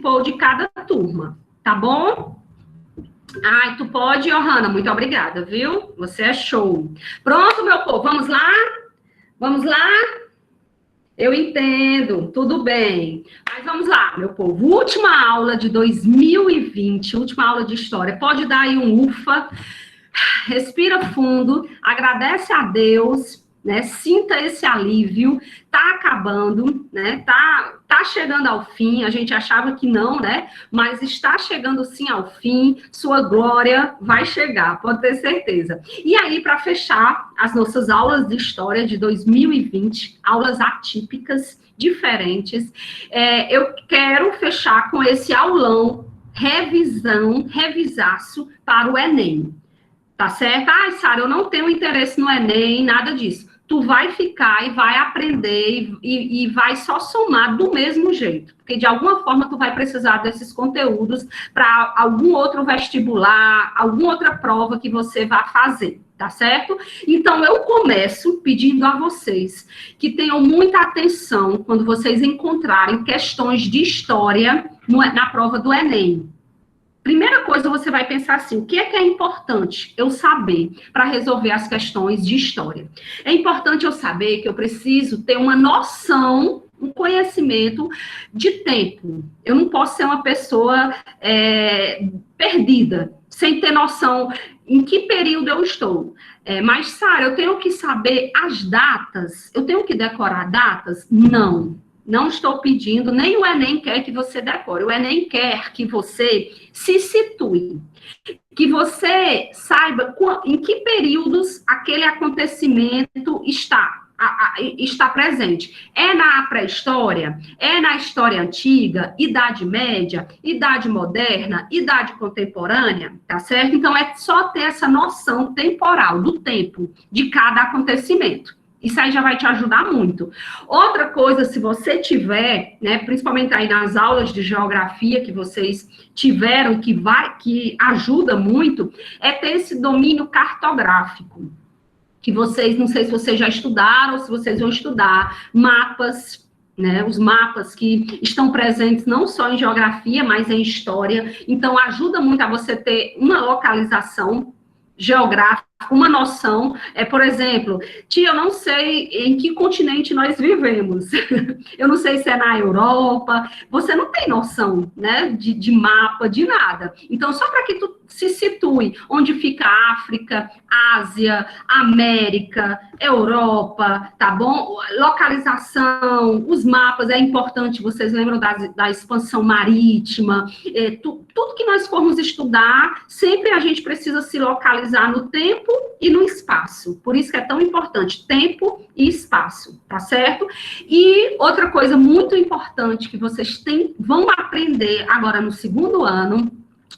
participou de cada turma, tá bom? Ai, tu pode, Johanna, muito obrigada, viu? Você é show. Pronto, meu povo, vamos lá? Vamos lá? Eu entendo, tudo bem. Mas vamos lá, meu povo. Última aula de 2020, última aula de história. Pode dar aí um ufa, respira fundo, agradece a Deus, né? Sinta esse alívio. Tá acabando, né? Tá chegando ao fim. A gente achava que não, né? Mas está chegando sim ao fim. Sua glória vai chegar, pode ter certeza. E aí, para fechar as nossas aulas de história de 2020, aulas atípicas, diferentes, eu quero fechar com esse aulão, revisaço para o Enem. Tá certo? Ai, Sara, eu não tenho interesse no Enem, nada disso. Tu vai ficar e vai aprender e vai só somar do mesmo jeito. Porque, de alguma forma, tu vai precisar desses conteúdos para algum outro vestibular, alguma outra prova que você vá fazer, tá certo? Então, eu começo pedindo a vocês que tenham muita atenção quando vocês encontrarem questões de história na prova do Enem. Primeira coisa, você vai pensar assim, o que é importante eu saber para resolver as questões de história? É importante eu saber que eu preciso ter uma noção, um conhecimento de tempo. Eu não posso ser uma pessoa perdida, sem ter noção em que período eu estou. Mas, Sara, eu tenho que saber as datas? Eu tenho que decorar datas? Não. Não estou pedindo, nem o Enem quer que você decore. O Enem quer que você se situe, que você saiba em que períodos aquele acontecimento está presente. É na pré-história? É na história antiga? Idade média? Idade moderna? Idade contemporânea? Tá certo? Então, é só ter essa noção temporal, do tempo de cada acontecimento. Isso aí já vai te ajudar muito. Outra coisa, se você tiver, né, principalmente aí nas aulas de geografia que vocês tiveram, que ajuda muito, é ter esse domínio cartográfico. Que vocês, não sei se vocês já estudaram, ou se vocês vão estudar, mapas, né, os mapas que estão presentes não só em geografia, mas em história. Então, ajuda muito a você ter uma localização geográfica, uma noção, por exemplo, tia, eu não sei em que continente nós vivemos, eu não sei se é na Europa, você não tem noção, né, de mapa, de nada. Então, só para que tu se situe onde fica a África, Ásia, América, Europa, tá bom? Localização, os mapas, é importante, vocês lembram da expansão marítima, tudo que nós formos estudar, sempre a gente precisa se localizar no tempo e no espaço. Por isso que é tão importante, tempo e espaço, tá certo? E outra coisa muito importante que vocês vão aprender agora no segundo ano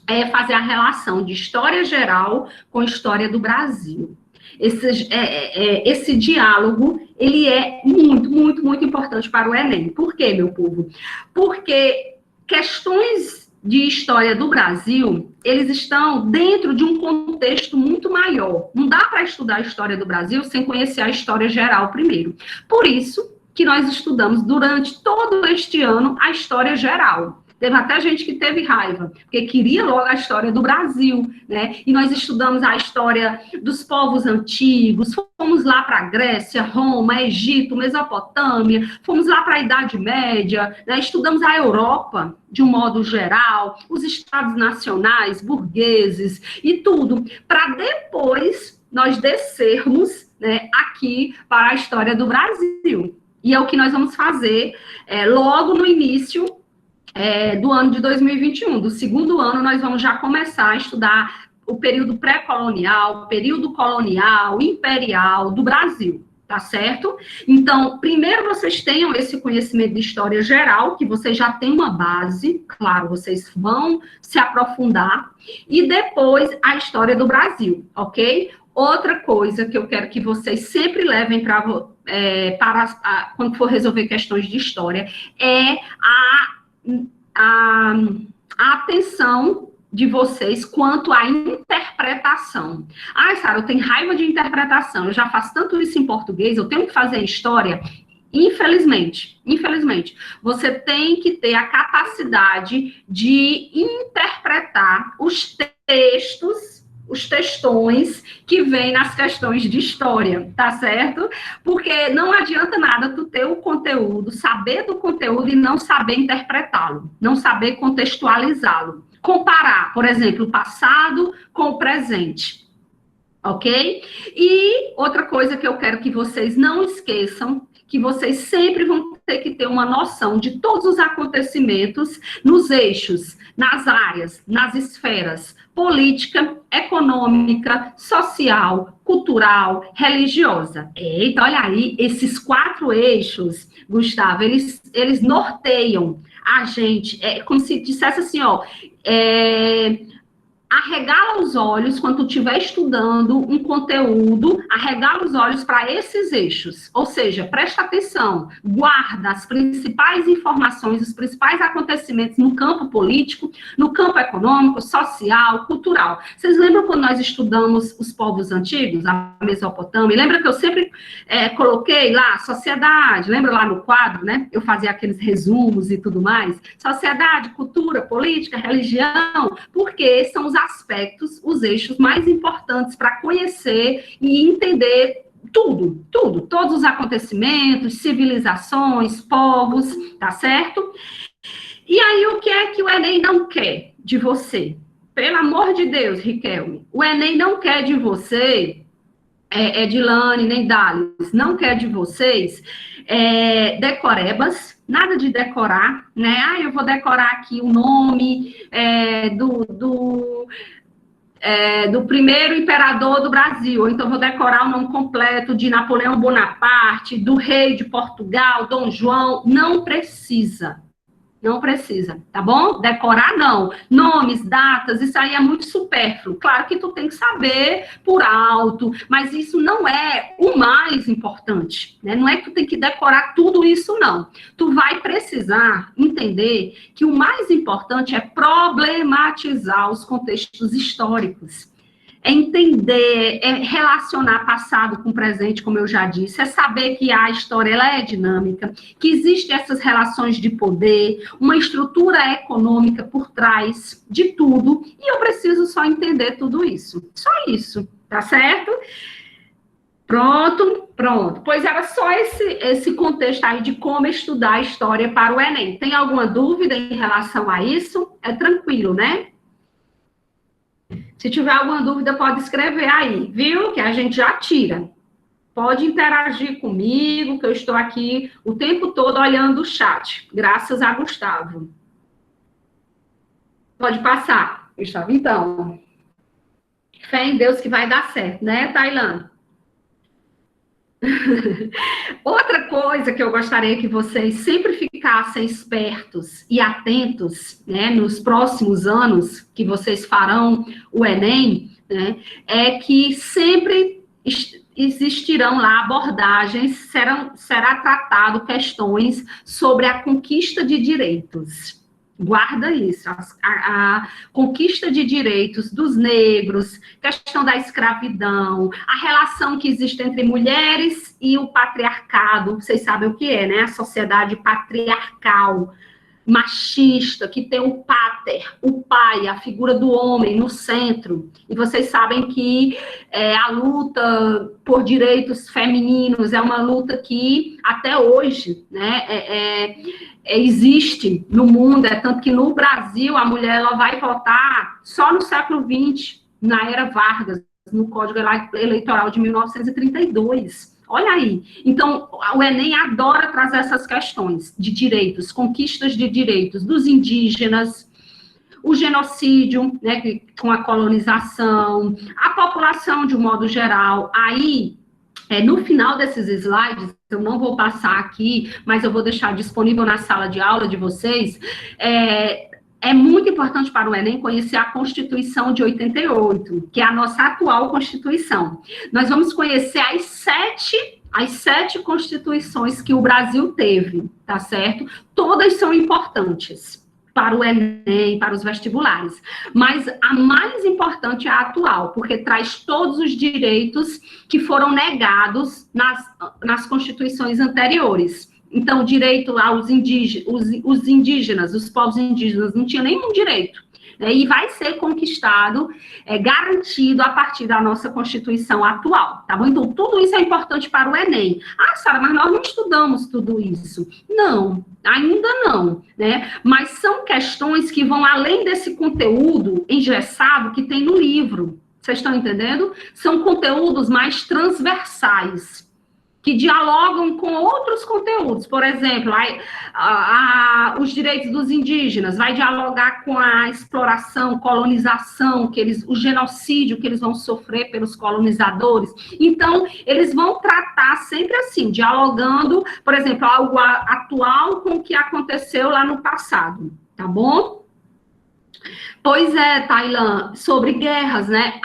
é fazer a relação de história geral com história do Brasil. Esse diálogo, ele é muito, muito, muito importante para o Enem. Por quê, meu povo? Porque questões de história do Brasil, eles estão dentro de um contexto muito maior. Não dá para estudar a história do Brasil sem conhecer a história geral primeiro. Por isso que nós estudamos durante todo este ano a história geral. Teve até gente que teve raiva, porque queria logo a história do Brasil, né? E nós estudamos a história dos povos antigos, fomos lá para a Grécia, Roma, Egito, Mesopotâmia, fomos lá para a Idade Média, né? Estudamos a Europa, de um modo geral, os estados nacionais, burgueses e tudo, para depois nós descermos, né, aqui para a história do Brasil. E é o que nós vamos fazer logo no início do ano de 2021, do segundo ano, nós vamos já começar a estudar o período pré-colonial, período colonial, imperial do Brasil, tá certo? Então, primeiro vocês tenham esse conhecimento de história geral, que vocês já têm uma base, claro, vocês vão se aprofundar, e depois a história do Brasil, ok? Outra coisa que eu quero que vocês sempre levem para quando for resolver questões de história é a atenção de vocês quanto à interpretação. Ai, Sara, eu tenho raiva de interpretação, eu já faço tanto isso em português, eu tenho que fazer história. Infelizmente, infelizmente, você tem que ter a capacidade de interpretar os textos, os textões que vêm nas questões de história, tá certo? Porque não adianta nada tu ter o conteúdo, saber do conteúdo e não saber interpretá-lo, não saber contextualizá-lo. Comparar, por exemplo, o passado com o presente. Ok? E outra coisa que eu quero que vocês não esqueçam, que vocês sempre vão ter que ter uma noção de todos os acontecimentos nos eixos, nas áreas, nas esferas política, econômica, social, cultural, religiosa. Eita, olha aí, esses 4 eixos, Gustavo, eles norteiam a gente, como se dissesse assim, ó, arregala os olhos quando tu estiver estudando um conteúdo, arregala os olhos para esses eixos, ou seja, presta atenção, guarda as principais informações, os principais acontecimentos no campo político, no campo econômico, social, cultural. Vocês lembram quando nós estudamos os povos antigos, a Mesopotâmia? Lembra que eu sempre coloquei lá sociedade, lembra lá no quadro, né? Eu fazia aqueles resumos e tudo mais. Sociedade, cultura, política, religião, porque são os aspectos, os eixos mais importantes para conhecer e entender tudo, todos os acontecimentos, civilizações, povos, tá certo? E aí, o que é que o Enem não quer de você? Pelo amor de Deus, Riquelme, o Enem não quer de você, Edilane, nem Dales, não quer de vocês decorebas, nada de decorar, né? Ah, eu vou decorar aqui o nome do primeiro imperador do Brasil, ou então vou decorar o nome completo de Napoleão Bonaparte, do rei de Portugal, Dom João. Não precisa. Não precisa, tá bom? Decorar, não. Nomes, datas, isso aí é muito supérfluo. Claro que tu tem que saber por alto, mas isso não é o mais importante, né? Não é que tu tem que decorar tudo isso, não. Tu vai precisar entender que o mais importante é problematizar os contextos históricos. É entender, é relacionar passado com presente, como eu já disse, é saber que a história ela é dinâmica, que existem essas relações de poder, uma estrutura econômica por trás de tudo, e eu preciso só entender tudo isso. Só isso, tá certo? Pronto. Pois era só esse contexto aí de como estudar a história para o Enem. Tem alguma dúvida em relação a isso? É tranquilo, né? Se tiver alguma dúvida, pode escrever aí, viu? Que a gente já tira. Pode interagir comigo, que eu estou aqui o tempo todo olhando o chat, graças a Gustavo. Pode passar, Gustavo. Então, fé em Deus que vai dar certo, né, Tailã? Outra coisa que eu gostaria que vocês sempre ficassem espertos e atentos, né, nos próximos anos que vocês farão o Enem, né, é que sempre existirão lá abordagens, será tratado questões sobre a conquista de direitos. Guarda isso, a conquista de direitos dos negros, questão da escravidão, a relação que existe entre mulheres e o patriarcado, vocês sabem o que é, né? A sociedade patriarcal, machista, que tem o pater, o pai, a figura do homem no centro. E vocês sabem que a luta por direitos femininos é uma luta que até hoje, né, existe no mundo, tanto que no Brasil a mulher ela vai votar só no século XX, na era Vargas, no Código Eleitoral de 1932. Olha aí. Então, o Enem adora trazer essas questões de direitos, conquistas de direitos dos indígenas, o genocídio, né, com a colonização, a população de um modo geral. Aí, no final desses slides, eu não vou passar aqui, mas eu vou deixar disponível na sala de aula de vocês, é muito importante para o Enem conhecer a Constituição de 88, que é a nossa atual Constituição. Nós vamos conhecer as sete constituições que o Brasil teve, tá certo? Todas são importantes. para o Enem, para os vestibulares. Mas a mais importante é a atual, porque traz todos os direitos que foram negados nas constituições anteriores. Então, o direito aos indígenas, os indígenas, os povos indígenas, não tinham nenhum direito. Né? E vai ser conquistado, garantido a partir da nossa Constituição atual, tá bom? Então, tudo isso é importante para o Enem. Ah, Sara, mas nós não estudamos tudo isso. Não, ainda não, né? Mas são questões que vão além desse conteúdo engessado que tem no livro. Vocês estão entendendo? São conteúdos mais transversais, que dialogam com outros conteúdos. Por exemplo, os direitos dos indígenas, vai dialogar com a exploração, colonização, o genocídio que eles vão sofrer pelos colonizadores. Então, eles vão tratar sempre assim, dialogando, por exemplo, algo atual com o que aconteceu lá no passado, tá bom? Pois é, Tailan, sobre guerras, né?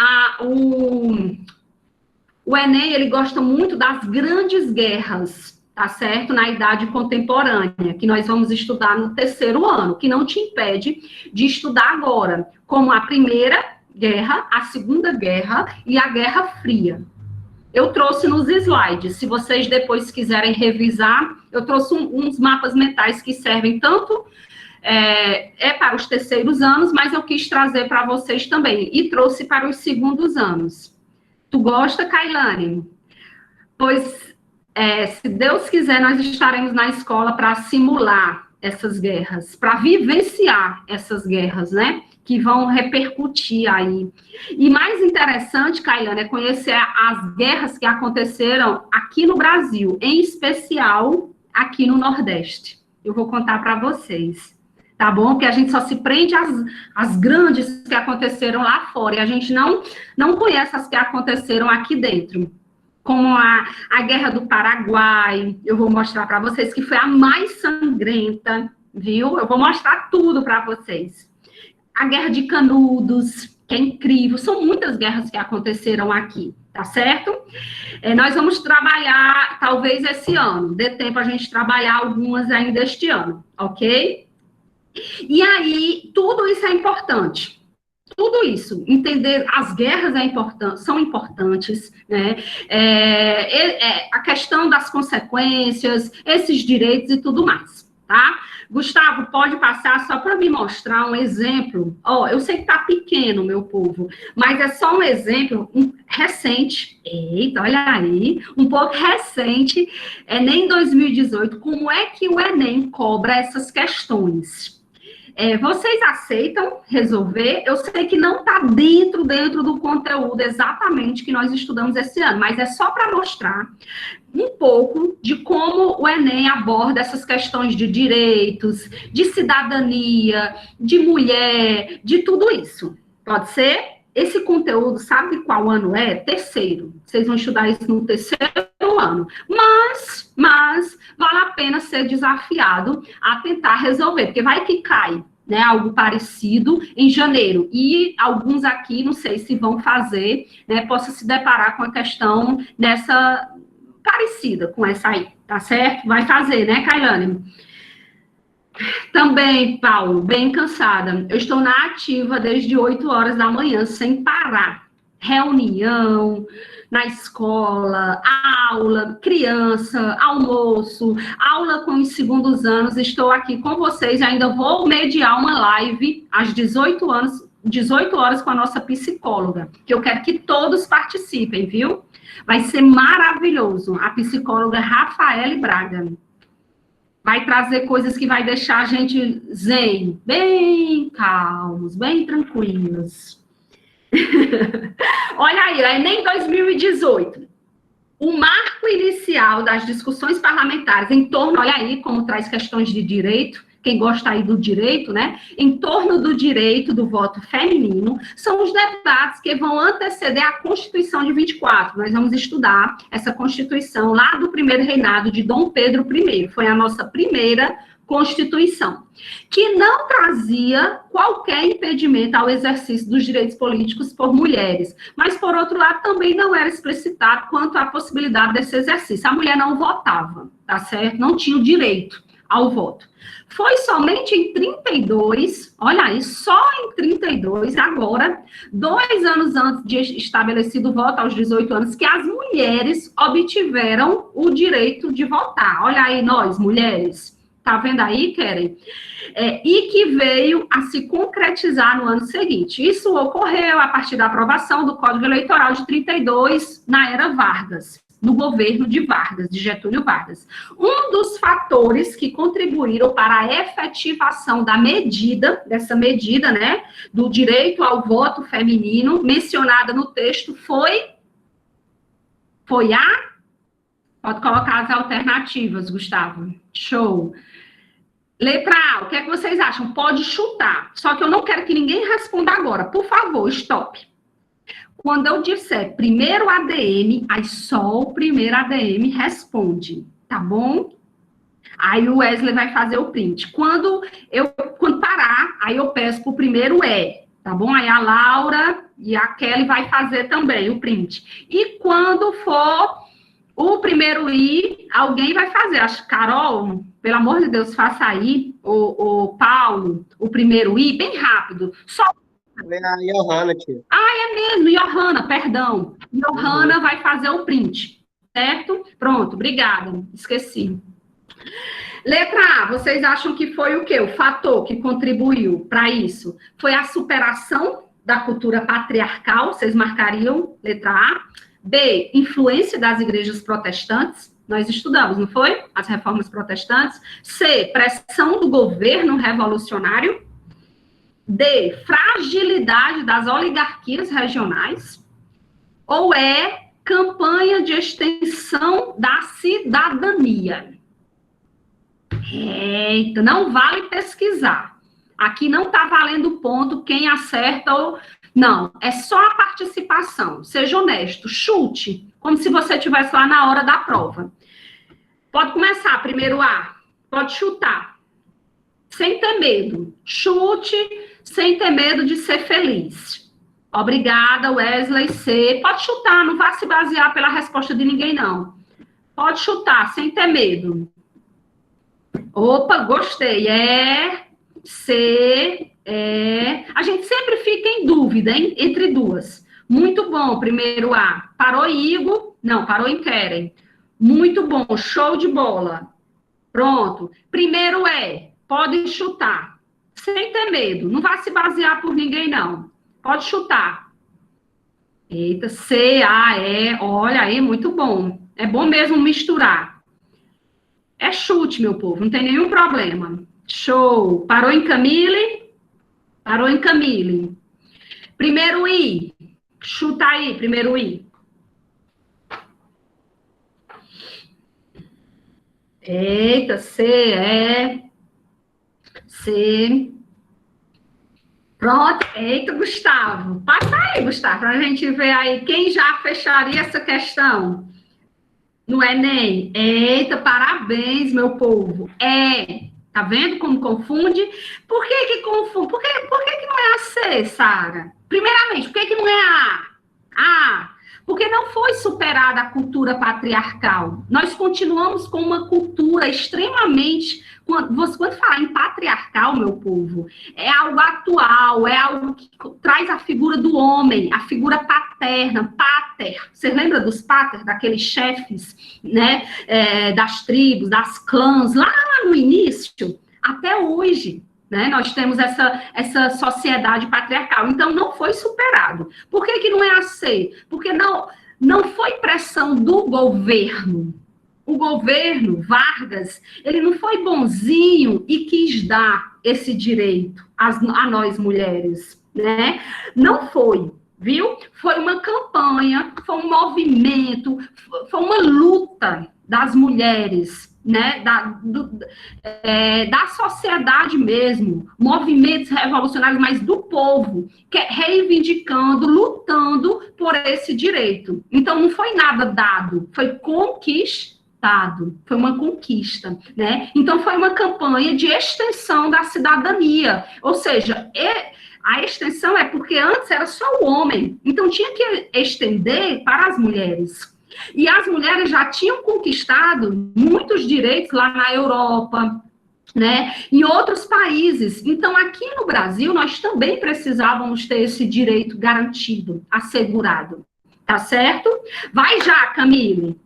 O Enem, ele gosta muito das grandes guerras, tá certo? Na idade contemporânea, que nós vamos estudar no 3º ano, que não te impede de estudar agora, como a Primeira Guerra, a Segunda Guerra e a Guerra Fria. Eu trouxe nos slides, se vocês depois quiserem revisar, eu trouxe uns mapas mentais que servem tanto para os 3º anos, mas eu quis trazer para vocês também, e trouxe para os 2º anos. Tu gosta, Kailane? Pois, se Deus quiser, nós estaremos na escola para simular essas guerras, para vivenciar essas guerras, né? Que vão repercutir aí. E mais interessante, Kailane, é conhecer as guerras que aconteceram aqui no Brasil, em especial aqui no Nordeste. Eu vou contar para vocês. Tá bom? Porque a gente só se prende às grandes que aconteceram lá fora, e a gente não conhece as que aconteceram aqui dentro. Como a Guerra do Paraguai, eu vou mostrar para vocês, que foi a mais sangrenta, viu? Eu vou mostrar tudo para vocês. A Guerra de Canudos, que é incrível, são muitas guerras que aconteceram aqui, tá certo? Nós vamos trabalhar, talvez esse ano, dê tempo a gente trabalhar algumas ainda este ano, ok? E aí, tudo isso é importante. Tudo isso, entender as guerras são importantes, né? A questão das consequências, esses direitos e tudo mais, tá? Gustavo, pode passar só para me mostrar um exemplo? Eu sei que tá pequeno, meu povo, mas é só um exemplo recente. Eita, olha aí, um pouco recente, Enem 2018, como é que o Enem cobra essas questões? Vocês aceitam resolver? Eu sei que não está dentro do conteúdo exatamente que nós estudamos esse ano, mas é só para mostrar um pouco de como o Enem aborda essas questões de direitos, de cidadania, de mulher, de tudo isso. Pode ser? Esse conteúdo, sabe qual ano é? 3º. Vocês vão estudar isso no 3º ano. Mas vale a pena ser desafiado a tentar resolver, porque vai que cai, né, algo parecido em janeiro. E alguns aqui, não sei se vão fazer, né, possa se deparar com a questão dessa parecida com essa aí, tá certo? Vai fazer, né, Kailane? Também, Paulo, bem cansada. Eu estou na ativa desde 8 horas da manhã, sem parar. Reunião, na escola, aula, criança, almoço, aula com os 2º anos. Estou aqui com vocês, ainda vou mediar uma live às 18 horas com a nossa psicóloga, que eu quero que todos participem, viu? Vai ser maravilhoso. A psicóloga Rafaele Braga. Vai trazer coisas que vai deixar a gente zen, bem calmos, bem tranquilos. Olha aí, Enem 2018. O marco inicial das discussões parlamentares em torno, olha aí como traz questões de direito, quem gosta aí do direito, né? Em torno do direito do voto feminino, são os debates que vão anteceder a Constituição de 24. Nós vamos estudar essa Constituição lá do primeiro reinado de Dom Pedro I. Foi a nossa primeira Constituição, que não trazia qualquer impedimento ao exercício dos direitos políticos por mulheres, mas, por outro lado, também não era explicitado quanto à possibilidade desse exercício. A mulher não votava, tá certo? Não tinha o direito. ao voto. Foi somente em 32, olha aí, só em 32, agora, 2 anos antes de estabelecido o voto, aos 18 anos, que as mulheres obtiveram o direito de votar. Olha aí, nós, mulheres, tá vendo aí, Keren? E que veio a se concretizar no ano seguinte. Isso ocorreu a partir da aprovação do Código Eleitoral de 32, na era Vargas, no governo de Vargas, de Getúlio Vargas. Um dos fatores que contribuíram para a efetivação dessa medida, né, do direito ao voto feminino, mencionada no texto, foi pode colocar as alternativas, Gustavo. Show. Letra A, o que é que vocês acham? Pode chutar. Só que eu não quero que ninguém responda agora. Por favor, stop. Quando eu disser primeiro ADM, aí só o primeiro ADM responde, tá bom? Aí o Wesley vai fazer o print. Quando parar, aí eu peço pro primeiro tá bom? Aí a Laura e a Kelly vai fazer também o print. E quando for o primeiro I, alguém vai fazer. Acho que Carol, pelo amor de Deus, faça aí, o Paulo, o primeiro I, bem rápido. Só A Johanna, tia. é mesmo, Johanna, perdão. Johanna vai fazer o print, certo? Pronto, obrigada, esqueci. Letra A, vocês acham que foi o quê? O fator que contribuiu para isso? Foi a superação da cultura patriarcal, vocês marcariam, letra A. B, influência das igrejas protestantes, nós estudamos, não foi? As reformas protestantes. C, pressão do governo revolucionário. D, fragilidade das oligarquias regionais. Ou campanha de extensão da cidadania. Eita, não vale pesquisar. Aqui não está valendo ponto quem acerta ou... Não, é só a participação. Seja honesto, chute, como se você estivesse lá na hora da prova. Pode começar, primeiro A. Pode chutar. Sem ter medo. Chute, sem ter medo de ser feliz. Obrigada, Wesley C. Pode chutar, não vá se basear pela resposta de ninguém, não. Pode chutar, sem ter medo. Opa, gostei. C, A gente sempre fica em dúvida, hein? Entre duas. Muito bom, primeiro A. Parou Igor? Não, parou em Keren. Muito bom, show de bola. Pronto. Primeiro pode chutar. Sem ter medo. Não vai se basear por ninguém, não. Pode chutar. Eita, C, A, E. Olha aí, muito bom. É bom mesmo misturar. É chute, meu povo. Não tem nenhum problema. Show. Parou em Camille? Parou em Camille. Primeiro I. Chuta aí, primeiro I. Eita, C. Pronto. Eita, Gustavo. Passa aí, Gustavo, para a gente ver aí quem já fecharia essa questão no Enem. Eita, parabéns, meu povo. Tá vendo como confunde? Por que confunde? Por que não é a C, Sara? Primeiramente, por que não é a? Porque não foi superada a cultura patriarcal. Nós continuamos com uma cultura extremamente... Quando fala em patriarcal, meu povo, é algo atual, é algo que traz a figura do homem, a figura paterna, pater. Você lembra dos pater, daqueles chefes, né, das tribos, das clãs, lá no início, até hoje, né, nós temos essa sociedade patriarcal. Então, não foi superado. Por que não é a C? Porque não foi pressão do governo. O governo, Vargas, ele não foi bonzinho e quis dar esse direito a nós mulheres, né? Não foi, viu? Foi uma campanha, foi um movimento, foi uma luta das mulheres, né? Da sociedade mesmo, movimentos revolucionários, mas do povo, reivindicando, lutando por esse direito. Então, não foi nada dado, foi conquistado. Foi uma conquista, né? Então, foi uma campanha de extensão da cidadania, ou seja, a extensão é porque antes era só o homem, então tinha que estender para as mulheres. E as mulheres já tinham conquistado muitos direitos lá na Europa, né, em outros países. Então, aqui no Brasil, nós também precisávamos ter esse direito garantido, assegurado. Tá certo? Vai já, Camille.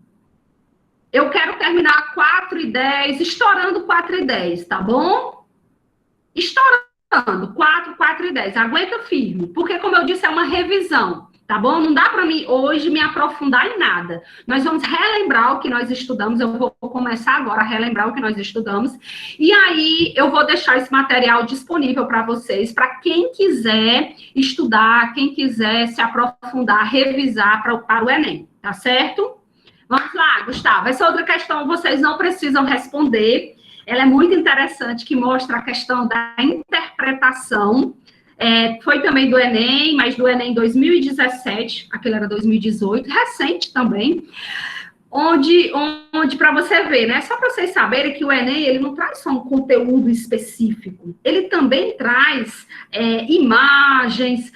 Eu quero terminar 4h10, estourando 4h10, tá bom? Estourando 4h10. Aguenta firme, porque, como eu disse, é uma revisão, tá bom? Não dá para mim hoje me aprofundar em nada. Nós vamos relembrar o que nós estudamos. Eu vou começar agora a relembrar o que nós estudamos. E aí eu vou deixar esse material disponível para vocês, para quem quiser estudar, quem quiser se aprofundar, revisar para o Enem, tá certo? Vamos lá, Gustavo. Essa outra questão vocês não precisam responder. Ela é muito interessante, que mostra a questão da interpretação. Foi também do Enem, mas do Enem 2017, aquele era 2018, recente também, onde para você ver, né? Só para vocês saberem que o Enem, ele não traz só um conteúdo específico, ele também traz imagens,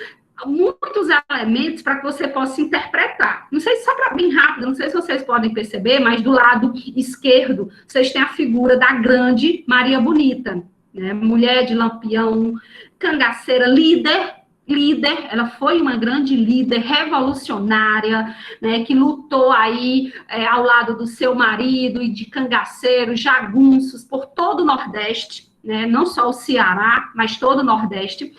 muitos elementos para que você possa interpretar. Não sei, só para bem rápido, não sei se vocês podem perceber, mas do lado esquerdo, vocês têm a figura da grande Maria Bonita, né? Mulher de Lampião, cangaceira, líder, ela foi uma grande líder revolucionária, né, que lutou aí ao lado do seu marido e de cangaceiros, jagunços por todo o Nordeste, né, não só o Ceará, mas todo o Nordeste.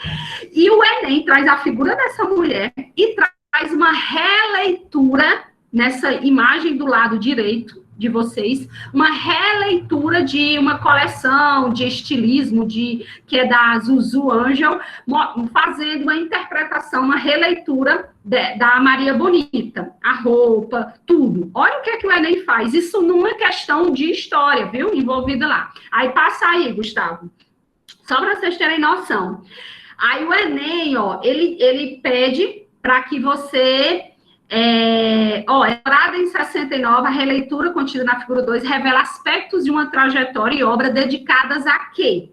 E o Enem traz a figura dessa mulher e traz uma releitura nessa imagem do lado direito de vocês, uma releitura de uma coleção de estilismo, que é da Zuzu Angel, fazendo uma interpretação, uma releitura da Maria Bonita, a roupa, tudo. Olha o que é que o Enem faz, isso numa questão de história, viu, envolvida lá. Aí passa aí, Gustavo, só para vocês terem noção. Aí o Enem, ó, ele pede para que você... elaborada em 69, a releitura contida na figura 2 revela aspectos de uma trajetória e obra dedicadas a quê?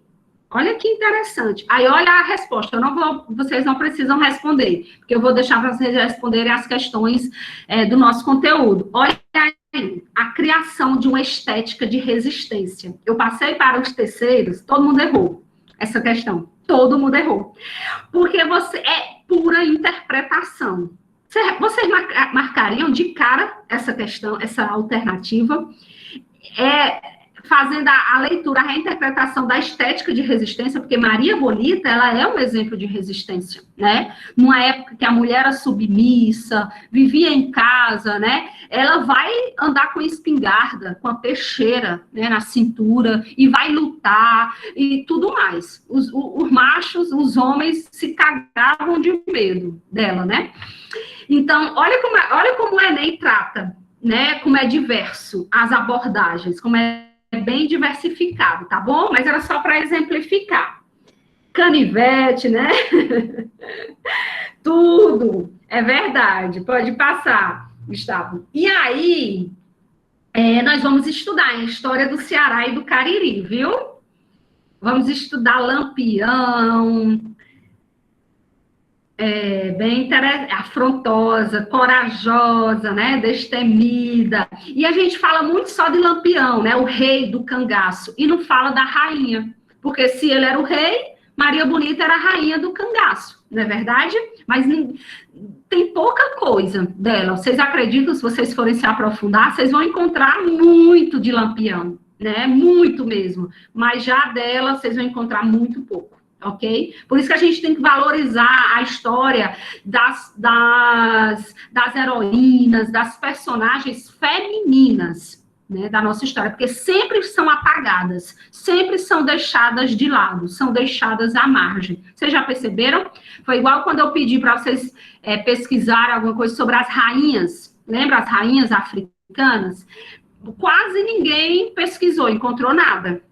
Olha que interessante. Aí olha a resposta. Vocês não precisam responder, porque eu vou deixar para vocês responderem as questões do nosso conteúdo. Olha aí, a criação de uma estética de resistência. Eu passei para os terceiros, todo mundo errou essa questão. Todo mundo errou. Porque é pura interpretação. Vocês marcariam de cara essa questão, essa alternativa, fazendo a leitura, a reinterpretação da estética de resistência, porque Maria Bonita, ela é um exemplo de resistência, né? Numa época que a mulher era submissa, vivia em casa, né? Ela vai andar com espingarda, com a peixeira, né, na cintura, e vai lutar, e tudo mais. Os machos, os homens, se cagavam de medo dela, né? Então, olha como o Enem trata, né? Como é diverso as abordagens, como é bem diversificado, tá bom? Mas era só para exemplificar. Canivete, né? Tudo, é verdade. Pode passar, Gustavo. E aí, nós vamos estudar a história do Ceará e do Cariri, viu? Vamos estudar Lampião, bem afrontosa, corajosa, né, destemida. E a gente fala muito só de Lampião, né, o rei do cangaço, e não fala da rainha, porque se ele era o rei, Maria Bonita era a rainha do cangaço, não é verdade? Mas tem pouca coisa dela. Vocês acreditam, se vocês forem se aprofundar, vocês vão encontrar muito de Lampião, né, muito mesmo. Mas já dela, vocês vão encontrar muito pouco. Ok? Por isso que a gente tem que valorizar a história das heroínas, das personagens femininas, né, da nossa história, porque sempre são apagadas, sempre são deixadas de lado, são deixadas à margem. Vocês já perceberam? Foi igual quando eu pedi para vocês pesquisarem alguma coisa sobre as rainhas, lembra as rainhas africanas? Quase ninguém pesquisou, encontrou nada.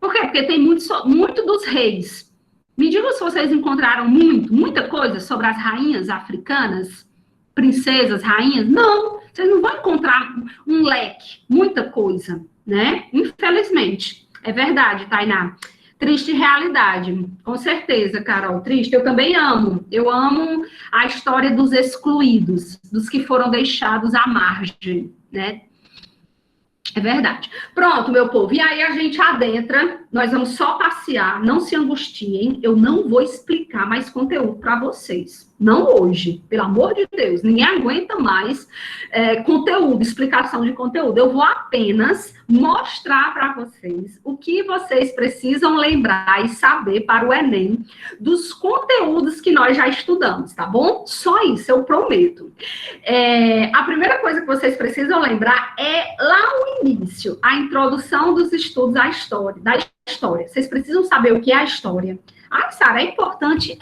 Por quê? Porque tem muito dos reis. Me digam se vocês encontraram muita coisa sobre as rainhas africanas, princesas, rainhas. Não, vocês não vão encontrar um leque, muita coisa, né? Infelizmente. É verdade, Tainá. Triste realidade. Com certeza, Carol, triste. Eu também amo. Eu amo a história dos excluídos, dos que foram deixados à margem, né? É verdade. Pronto, meu povo. E aí a gente adentra, nós vamos só passear, não se angustiem, eu não vou explicar mais conteúdo para vocês. Não hoje, pelo amor de Deus, ninguém aguenta mais conteúdo, explicação de conteúdo. Eu vou apenas mostrar para vocês o que vocês precisam lembrar e saber para o Enem dos conteúdos que nós já estudamos, tá bom? Só isso, eu prometo. A primeira coisa que vocês precisam lembrar é lá o início, a introdução dos estudos da história. Vocês precisam saber o que é a história. Ah, Sara, é importante?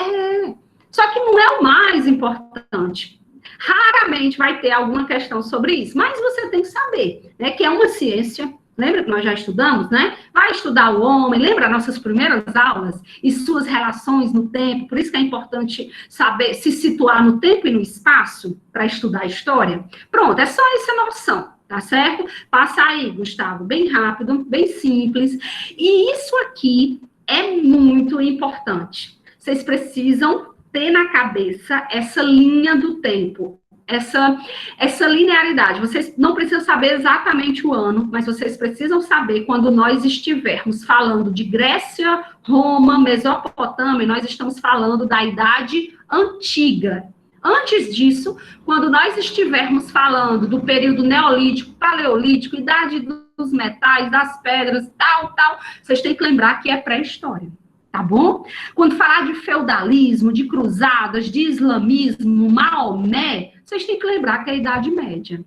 Só que não é o mais importante. Raramente vai ter alguma questão sobre isso, mas você tem que saber, né, que é uma ciência. Lembra que nós já estudamos, né? Vai estudar o homem, lembra nossas primeiras aulas e suas relações no tempo, por isso que é importante saber se situar no tempo e no espaço para estudar a história. Pronto, é só essa noção, tá certo? Passa aí, Gustavo, bem rápido, bem simples. E isso aqui é muito importante. Vocês precisam ter na cabeça essa linha do tempo, essa linearidade. Vocês não precisam saber exatamente o ano, mas vocês precisam saber quando nós estivermos falando de Grécia, Roma, Mesopotâmia, nós estamos falando da Idade Antiga. Antes disso, quando nós estivermos falando do período Neolítico, Paleolítico, Idade dos Metais, das Pedras, tal, vocês têm que lembrar que é pré-história. Tá bom? Quando falar de feudalismo, de cruzadas, de islamismo, Maomé, vocês têm que lembrar que é a Idade Média,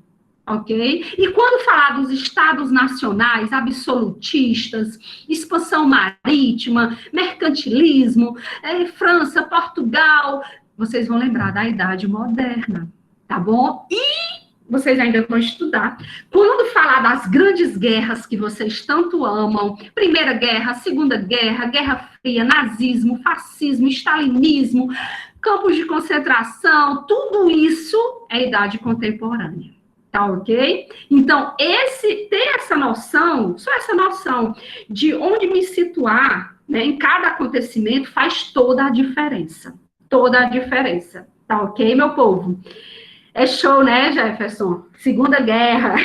ok? E quando falar dos estados nacionais, absolutistas, expansão marítima, mercantilismo, França, Portugal, vocês vão lembrar da Idade Moderna, tá bom? E vocês ainda vão estudar. Quando falar das grandes guerras que vocês tanto amam, Primeira Guerra, Segunda Guerra, Guerra Fria, nazismo, fascismo, stalinismo, campos de concentração, tudo isso é idade contemporânea. Tá ok? Então, ter essa noção, só essa noção de onde me situar, né, em cada acontecimento faz toda a diferença. Toda a diferença. Tá ok, meu povo? É show, né, Jefferson? Segunda Guerra.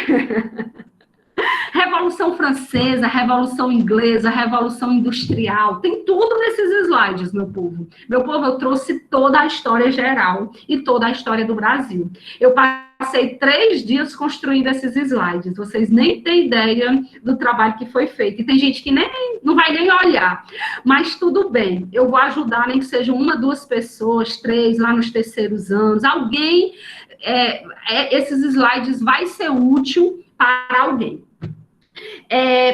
Revolução Francesa, Revolução Inglesa, Revolução Industrial. Tem tudo nesses slides, meu povo. Meu povo, eu trouxe toda a história geral e toda a história do Brasil. Eu passei 3 dias construindo esses slides. Vocês nem têm ideia do trabalho que foi feito. E tem gente que não vai nem olhar. Mas tudo bem. Eu vou ajudar, nem que sejam 1, 2 pessoas, 3, lá nos terceiros anos. Alguém... esses slides vai ser útil para alguém.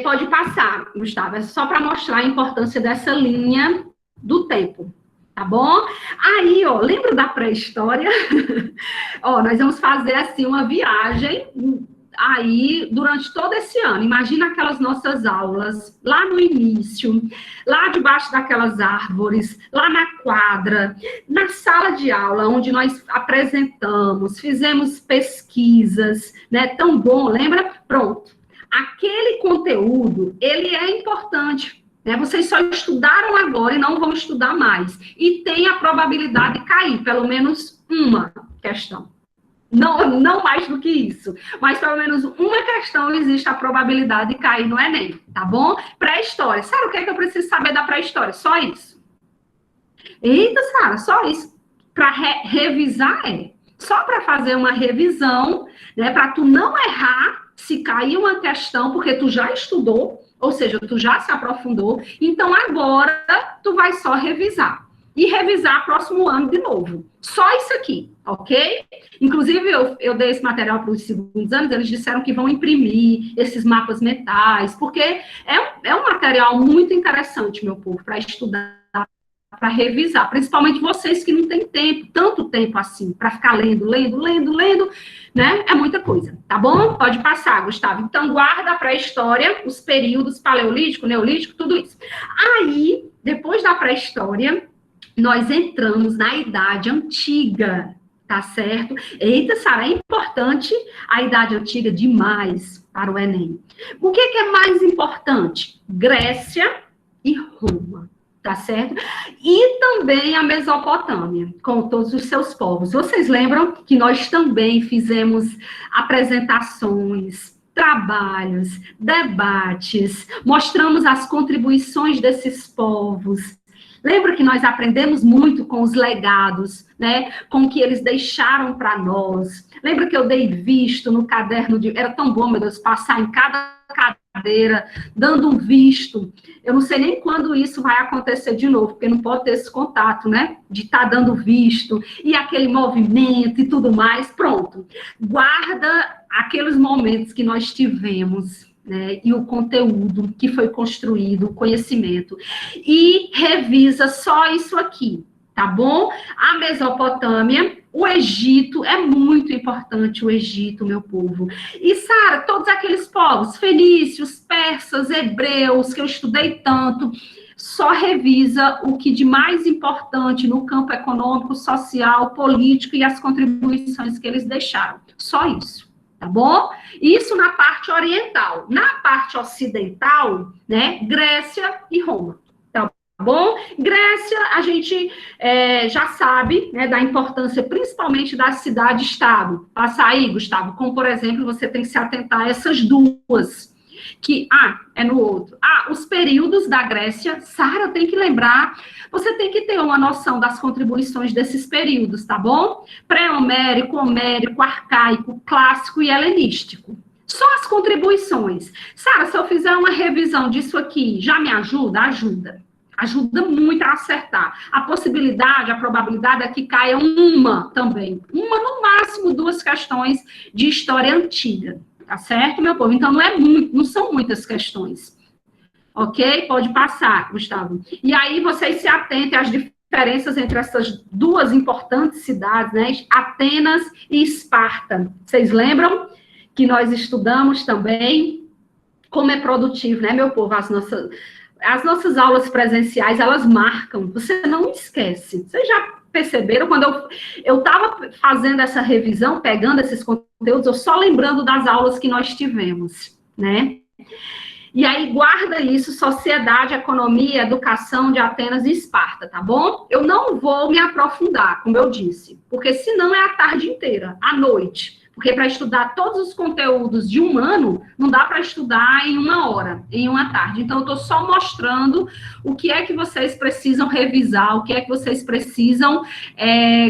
Pode passar, Gustavo, é só para mostrar a importância dessa linha do tempo, tá bom? Aí, ó, lembra da pré-história? Ó, nós vamos fazer, assim, uma viagem aí durante todo esse ano. Imagina aquelas nossas aulas lá no início, lá debaixo daquelas árvores, lá na quadra, na sala de aula, onde nós apresentamos, fizemos pesquisas, né? Tão bom, lembra? Pronto. Aquele conteúdo, ele é importante, né? Vocês só estudaram agora e não vão estudar mais. E tem a probabilidade de cair, pelo menos uma questão. Não mais do que isso, mas pelo menos uma questão existe a probabilidade de cair no Enem, tá bom? Pré-história. Sara, o que é que eu preciso saber da pré-história? Só isso. Eita, Sara, só isso. Para revisar só para fazer uma revisão, né? Para tu não errar se cair uma questão, porque tu já estudou, ou seja, tu já se aprofundou, então agora tu vai só revisar. E revisar próximo ano de novo. Só isso aqui, ok? Inclusive, eu dei esse material para os segundos anos, eles disseram que vão imprimir esses mapas mentais, porque é um material muito interessante, meu povo, para estudar, para revisar, principalmente vocês que não têm tempo, tanto tempo assim, para ficar lendo, né? É muita coisa, tá bom? Pode passar, Gustavo. Então, guarda para a história, os períodos paleolítico, neolítico, tudo isso. Aí, depois da pré-história, nós entramos na Idade Antiga, tá certo? Eita, Sara, é importante a Idade Antiga demais para o Enem. O que é mais importante? Grécia e Roma, tá certo? E também a Mesopotâmia, com todos os seus povos. Vocês lembram que nós também fizemos apresentações, trabalhos, debates, mostramos as contribuições desses povos. Lembra que nós aprendemos muito com os legados, né? Com o que eles deixaram para nós. Lembra que eu dei visto no caderno de... Era tão bom, meu Deus, passar em cada cadeira, dando um visto. Eu não sei nem quando isso vai acontecer de novo, porque não pode ter esse contato, né? De estar dando visto, e aquele movimento e tudo mais. Pronto. Guarda aqueles momentos que nós tivemos, né, e o conteúdo que foi construído, o conhecimento, e revisa só isso aqui, tá bom? A Mesopotâmia, o Egito, é muito importante o Egito, meu povo. E, Sara, todos aqueles povos, fenícios, persas, hebreus, que eu estudei tanto, só revisa o que de mais importante no campo econômico, social, político e as contribuições que eles deixaram. Só isso. Tá bom? Isso na parte oriental. Na parte ocidental, né, Grécia e Roma. Tá bom? Grécia, a gente já sabe, né, da importância principalmente da cidade-estado. Passa aí, Gustavo, como, por exemplo, você tem que se atentar a essas duas. Que, é no outro. Os períodos da Grécia, Sara, tem que lembrar, você tem que ter uma noção das contribuições desses períodos, tá bom? Pré-homérico, homérico, arcaico, clássico e helenístico. Só as contribuições. Sara, se eu fizer uma revisão disso aqui, já me ajuda? Ajuda. Ajuda muito a acertar. A possibilidade, a probabilidade é que caia uma também. Uma, no máximo, 2 questões de história antiga. Tá certo, meu povo? Então, não são muitas questões. Ok? Pode passar, Gustavo. E aí, vocês se atentem às diferenças entre essas duas importantes cidades, né? Atenas e Esparta. Vocês lembram que nós estudamos também como é produtivo, né, meu povo? As nossas aulas presenciais, elas marcam. Você não esquece. Vocês já perceberam? Quando eu estava fazendo essa revisão, pegando esses conteúdos, eu só lembrando das aulas que nós tivemos, né? E aí, guarda isso, sociedade, economia, educação de Atenas e Esparta, tá bom? Eu não vou me aprofundar, como eu disse, porque senão é a tarde inteira, à noite. Porque para estudar todos os conteúdos de um ano, não dá para estudar em 1 hora, em uma tarde. Então, eu estou só mostrando o que é que vocês precisam revisar, o que é que vocês precisam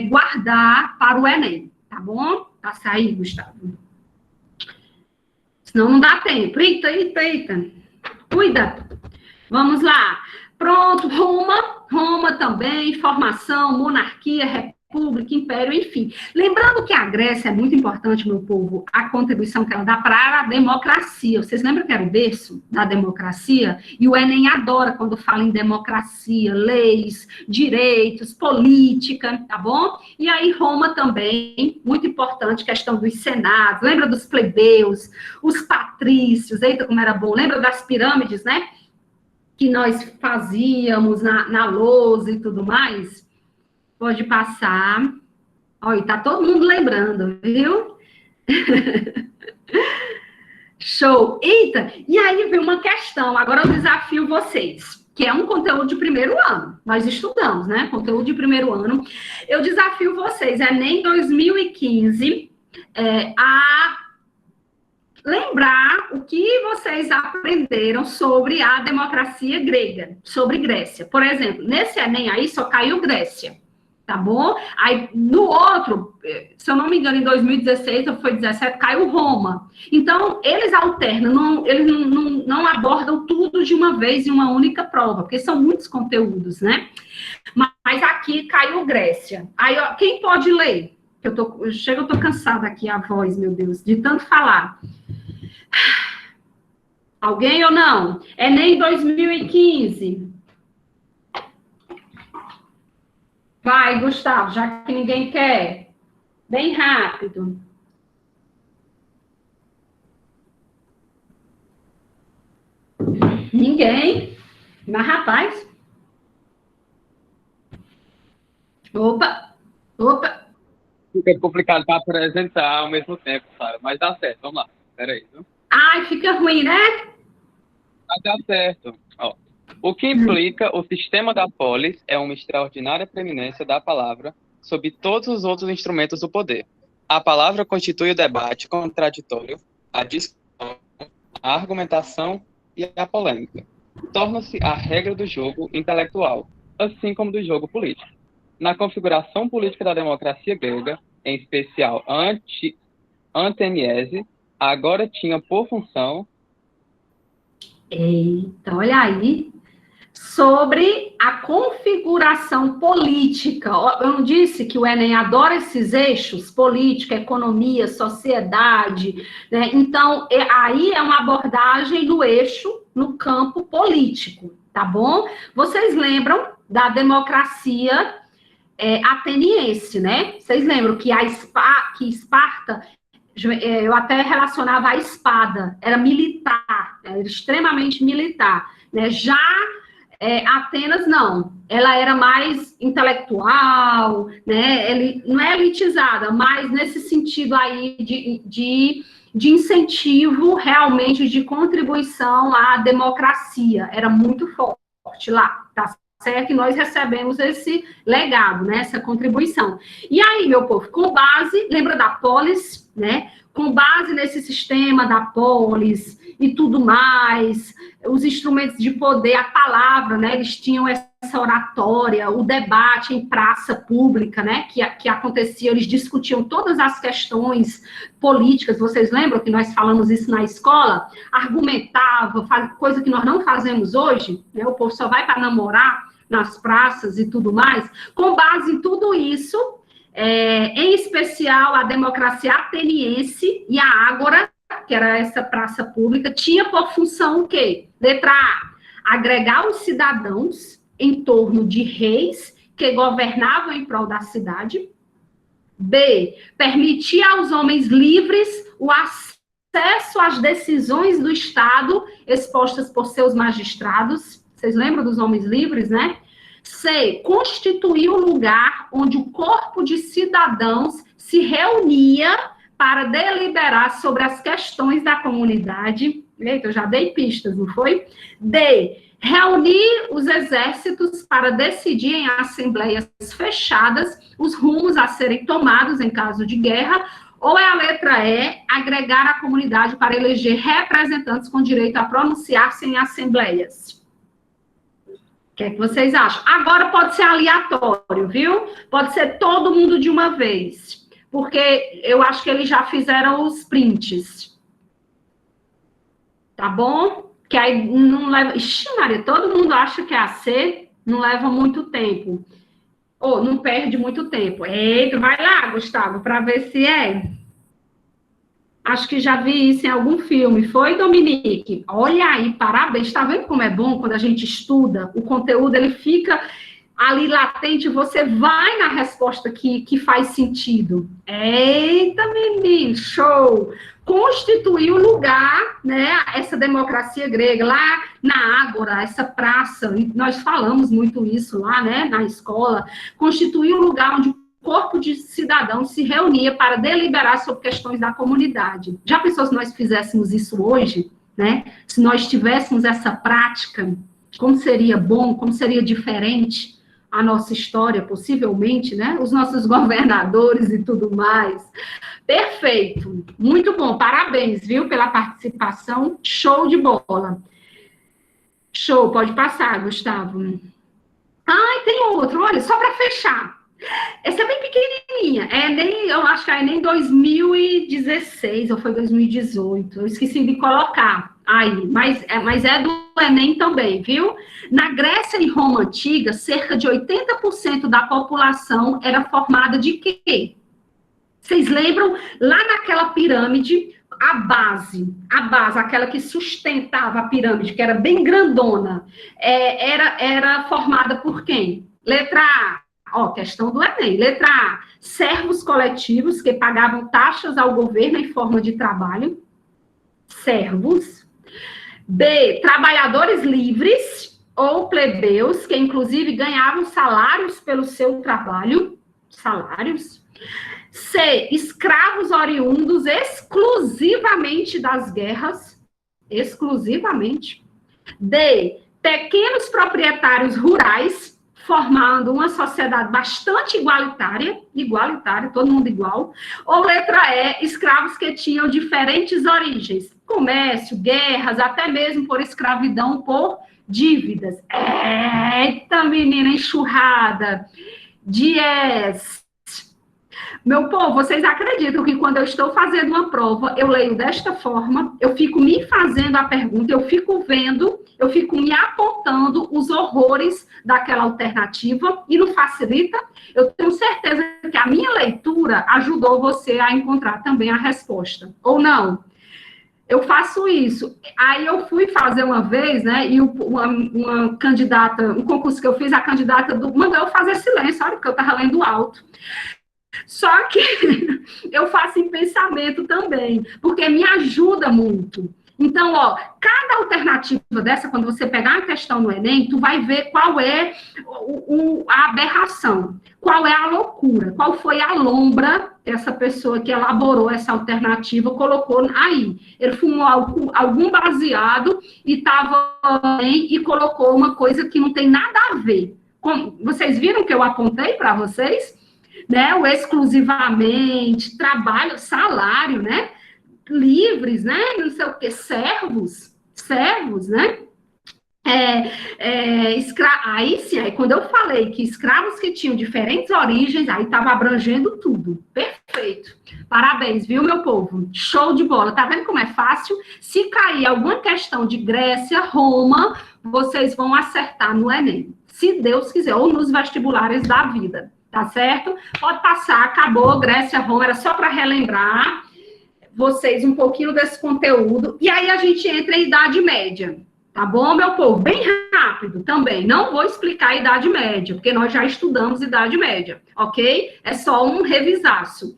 guardar para o Enem, tá bom? Passa aí, Gustavo. Senão não dá tempo. Eita. Cuida. Vamos lá. Pronto, Roma também, formação, monarquia, república, império, enfim. Lembrando que a Grécia é muito importante, meu povo, a contribuição que ela dá para a democracia. Vocês lembram que era o berço da democracia? E o Enem adora quando fala em democracia, leis, direitos, política, tá bom? E aí Roma também, muito importante, questão dos senados. Lembra dos plebeus, os patrícios, eita, como era bom. Lembra das pirâmides, né? Que nós fazíamos na lousa e tudo mais? Pode passar. Olha, tá todo mundo lembrando, viu? Show. Eita, e aí vem uma questão, agora eu desafio vocês, que é um conteúdo de primeiro ano. Nós estudamos, né? Conteúdo de primeiro ano. Eu desafio vocês, Enem 2015, a lembrar o que vocês aprenderam sobre a democracia grega, sobre Grécia. Por exemplo, nesse Enem aí só caiu Grécia, tá bom? Aí no outro, se eu não me engano, em 2016 ou foi 2017, caiu Roma. Então, eles alternam, eles não abordam tudo de uma vez em uma única prova, porque são muitos conteúdos, né? Mas aqui caiu Grécia. Aí, ó, quem pode ler? Eu tô cansada aqui, a voz, meu Deus, de tanto falar. Alguém ou não? Enem 2015. Vai, Gustavo, já que ninguém quer. Bem rápido. Ninguém? Mas, rapaz. Opa. Fica complicado para apresentar ao mesmo tempo, Sara, mas dá certo. Vamos lá. Peraí, viu? Ai, fica ruim, né? Mas dá certo. Ó. O que implica o sistema da polis é uma extraordinária preeminência da palavra sobre todos os outros instrumentos do poder. A palavra constitui o debate contraditório, a discussão a argumentação e a polêmica. Torna-se a regra do jogo intelectual, assim como do jogo político. Na configuração política da democracia grega, em especial a anteniese, agora tinha por função... Eita, olha aí, sobre a configuração política. Eu não disse que o Enem adora esses eixos, política, economia, sociedade, né? Então, aí é uma abordagem no eixo, no campo político, tá bom? Vocês lembram da democracia ateniense, né? Vocês lembram que que Esparta, eu até relacionava a espada, era militar, era extremamente militar, né? Já Atenas, não, ela era mais intelectual, né? Ele não é elitizada, mas nesse sentido aí de incentivo, realmente, de contribuição à democracia, era muito forte lá, tá certo? E nós recebemos esse legado, né? Essa contribuição. E aí, meu povo, com base, lembra da polis, né? Com base nesse sistema da polis e tudo mais, os instrumentos de poder, a palavra, né? Eles tinham essa oratória, o debate em praça pública, né? Que acontecia, eles discutiam todas as questões políticas. Vocês lembram que nós falamos isso na escola? Argumentava, coisa que nós não fazemos hoje, né? O povo só vai para namorar nas praças e tudo mais. Com base em tudo isso, em especial a democracia ateniense e a ágora, que era essa praça pública, tinha por função o quê? Letra A, agregar os cidadãos em torno de reis que governavam em prol da cidade. B, permitir aos homens livres o acesso às decisões do Estado expostas por seus magistrados. Vocês lembram dos homens livres, né? C, constituir um lugar onde o corpo de cidadãos se reunia para deliberar sobre as questões da comunidade. Eita, eu já dei pistas, não foi? D, reunir os exércitos para decidir em assembleias fechadas os rumos a serem tomados em caso de guerra. Ou é a letra E, agregar a comunidade para eleger representantes com direito a pronunciar-se em assembleias. O que é que vocês acham? Agora pode ser aleatório, viu? Pode ser todo mundo de uma vez. Porque eu acho que eles já fizeram os prints. Tá bom? Que aí não leva... Ixi, Maria, todo mundo acha que é a C, não leva muito tempo. Ou não perde muito tempo. Eita, vai lá, Gustavo, para ver se é. Acho que já vi isso em algum filme. Foi, Dominique? Olha aí, parabéns. Está vendo como é bom quando a gente estuda? O conteúdo, ele fica ali latente, você vai na resposta que faz sentido. Eita, menino, show! Constituir o lugar, né, essa democracia grega, lá na Ágora, essa praça, e nós falamos muito isso lá, né, na escola, constituir um lugar onde o corpo de cidadãos se reunia para deliberar sobre questões da comunidade. Já pensou se nós fizéssemos isso hoje, né? Se nós tivéssemos essa prática, como seria bom, como seria diferente a nossa história, possivelmente, né? Os nossos governadores e tudo mais. Perfeito, muito bom, parabéns, viu, pela participação, show de bola. Show, pode passar, Gustavo. Ah, tem outro, olha, só para fechar. Essa é bem pequenininha, eu acho que é nem 2016, ou foi 2018, eu esqueci de colocar aí, mas é do Enem também, viu? Na Grécia e Roma Antiga, cerca de 80% da população era formada de quê? Vocês lembram? Lá naquela pirâmide, a base, aquela que sustentava a pirâmide, que era bem grandona, era formada por quem? Letra A. Ó, questão do Enem. Letra A, servos coletivos que pagavam taxas ao governo em forma de trabalho. Servos. B, trabalhadores livres ou plebeus, que inclusive ganhavam salários pelo seu trabalho. Salários. C, escravos oriundos exclusivamente das guerras. Exclusivamente. D, pequenos proprietários rurais, formando uma sociedade bastante igualitária, todo mundo igual, ou letra E, escravos que tinham diferentes origens, comércio, guerras, até mesmo por escravidão, por dívidas. Eita, menina enxurrada, diez. Meu povo, vocês acreditam que quando eu estou fazendo uma prova, eu leio desta forma, eu fico me fazendo a pergunta, eu fico vendo, eu fico me apontando os horrores daquela alternativa e não facilita? Eu tenho certeza que a minha leitura ajudou você a encontrar também a resposta, ou não? Eu faço isso. Aí eu fui fazer uma vez, né, e uma candidata, um concurso que eu fiz, a candidata mandou eu fazer silêncio, olha, porque eu estava lendo alto. Só que eu faço em pensamento também, porque me ajuda muito. Então, ó, cada alternativa dessa, quando você pegar a questão no Enem, tu vai ver qual é a aberração, qual é a loucura, qual foi a lombra dessa pessoa que elaborou essa alternativa, colocou aí. Ele fumou algum baseado e colocou uma coisa que não tem nada a ver. Vocês viram que eu apontei para vocês? Né, o exclusivamente, trabalho, salário, né, livres, né, não sei o que, servos, né, aí sim, aí quando eu falei que escravos que tinham diferentes origens, aí estava abrangendo tudo, perfeito, parabéns, viu, meu povo, show de bola, tá vendo como é fácil? Se cair alguma questão de Grécia, Roma, vocês vão acertar no Enem, se Deus quiser, ou nos vestibulares da vida. Tá certo? Pode passar, acabou, Grécia, Roma, era só para relembrar vocês um pouquinho desse conteúdo. E aí a gente entra em Idade Média, tá bom, meu povo? Bem rápido também, não vou explicar a Idade Média, porque nós já estudamos Idade Média, ok? É só um revisaço.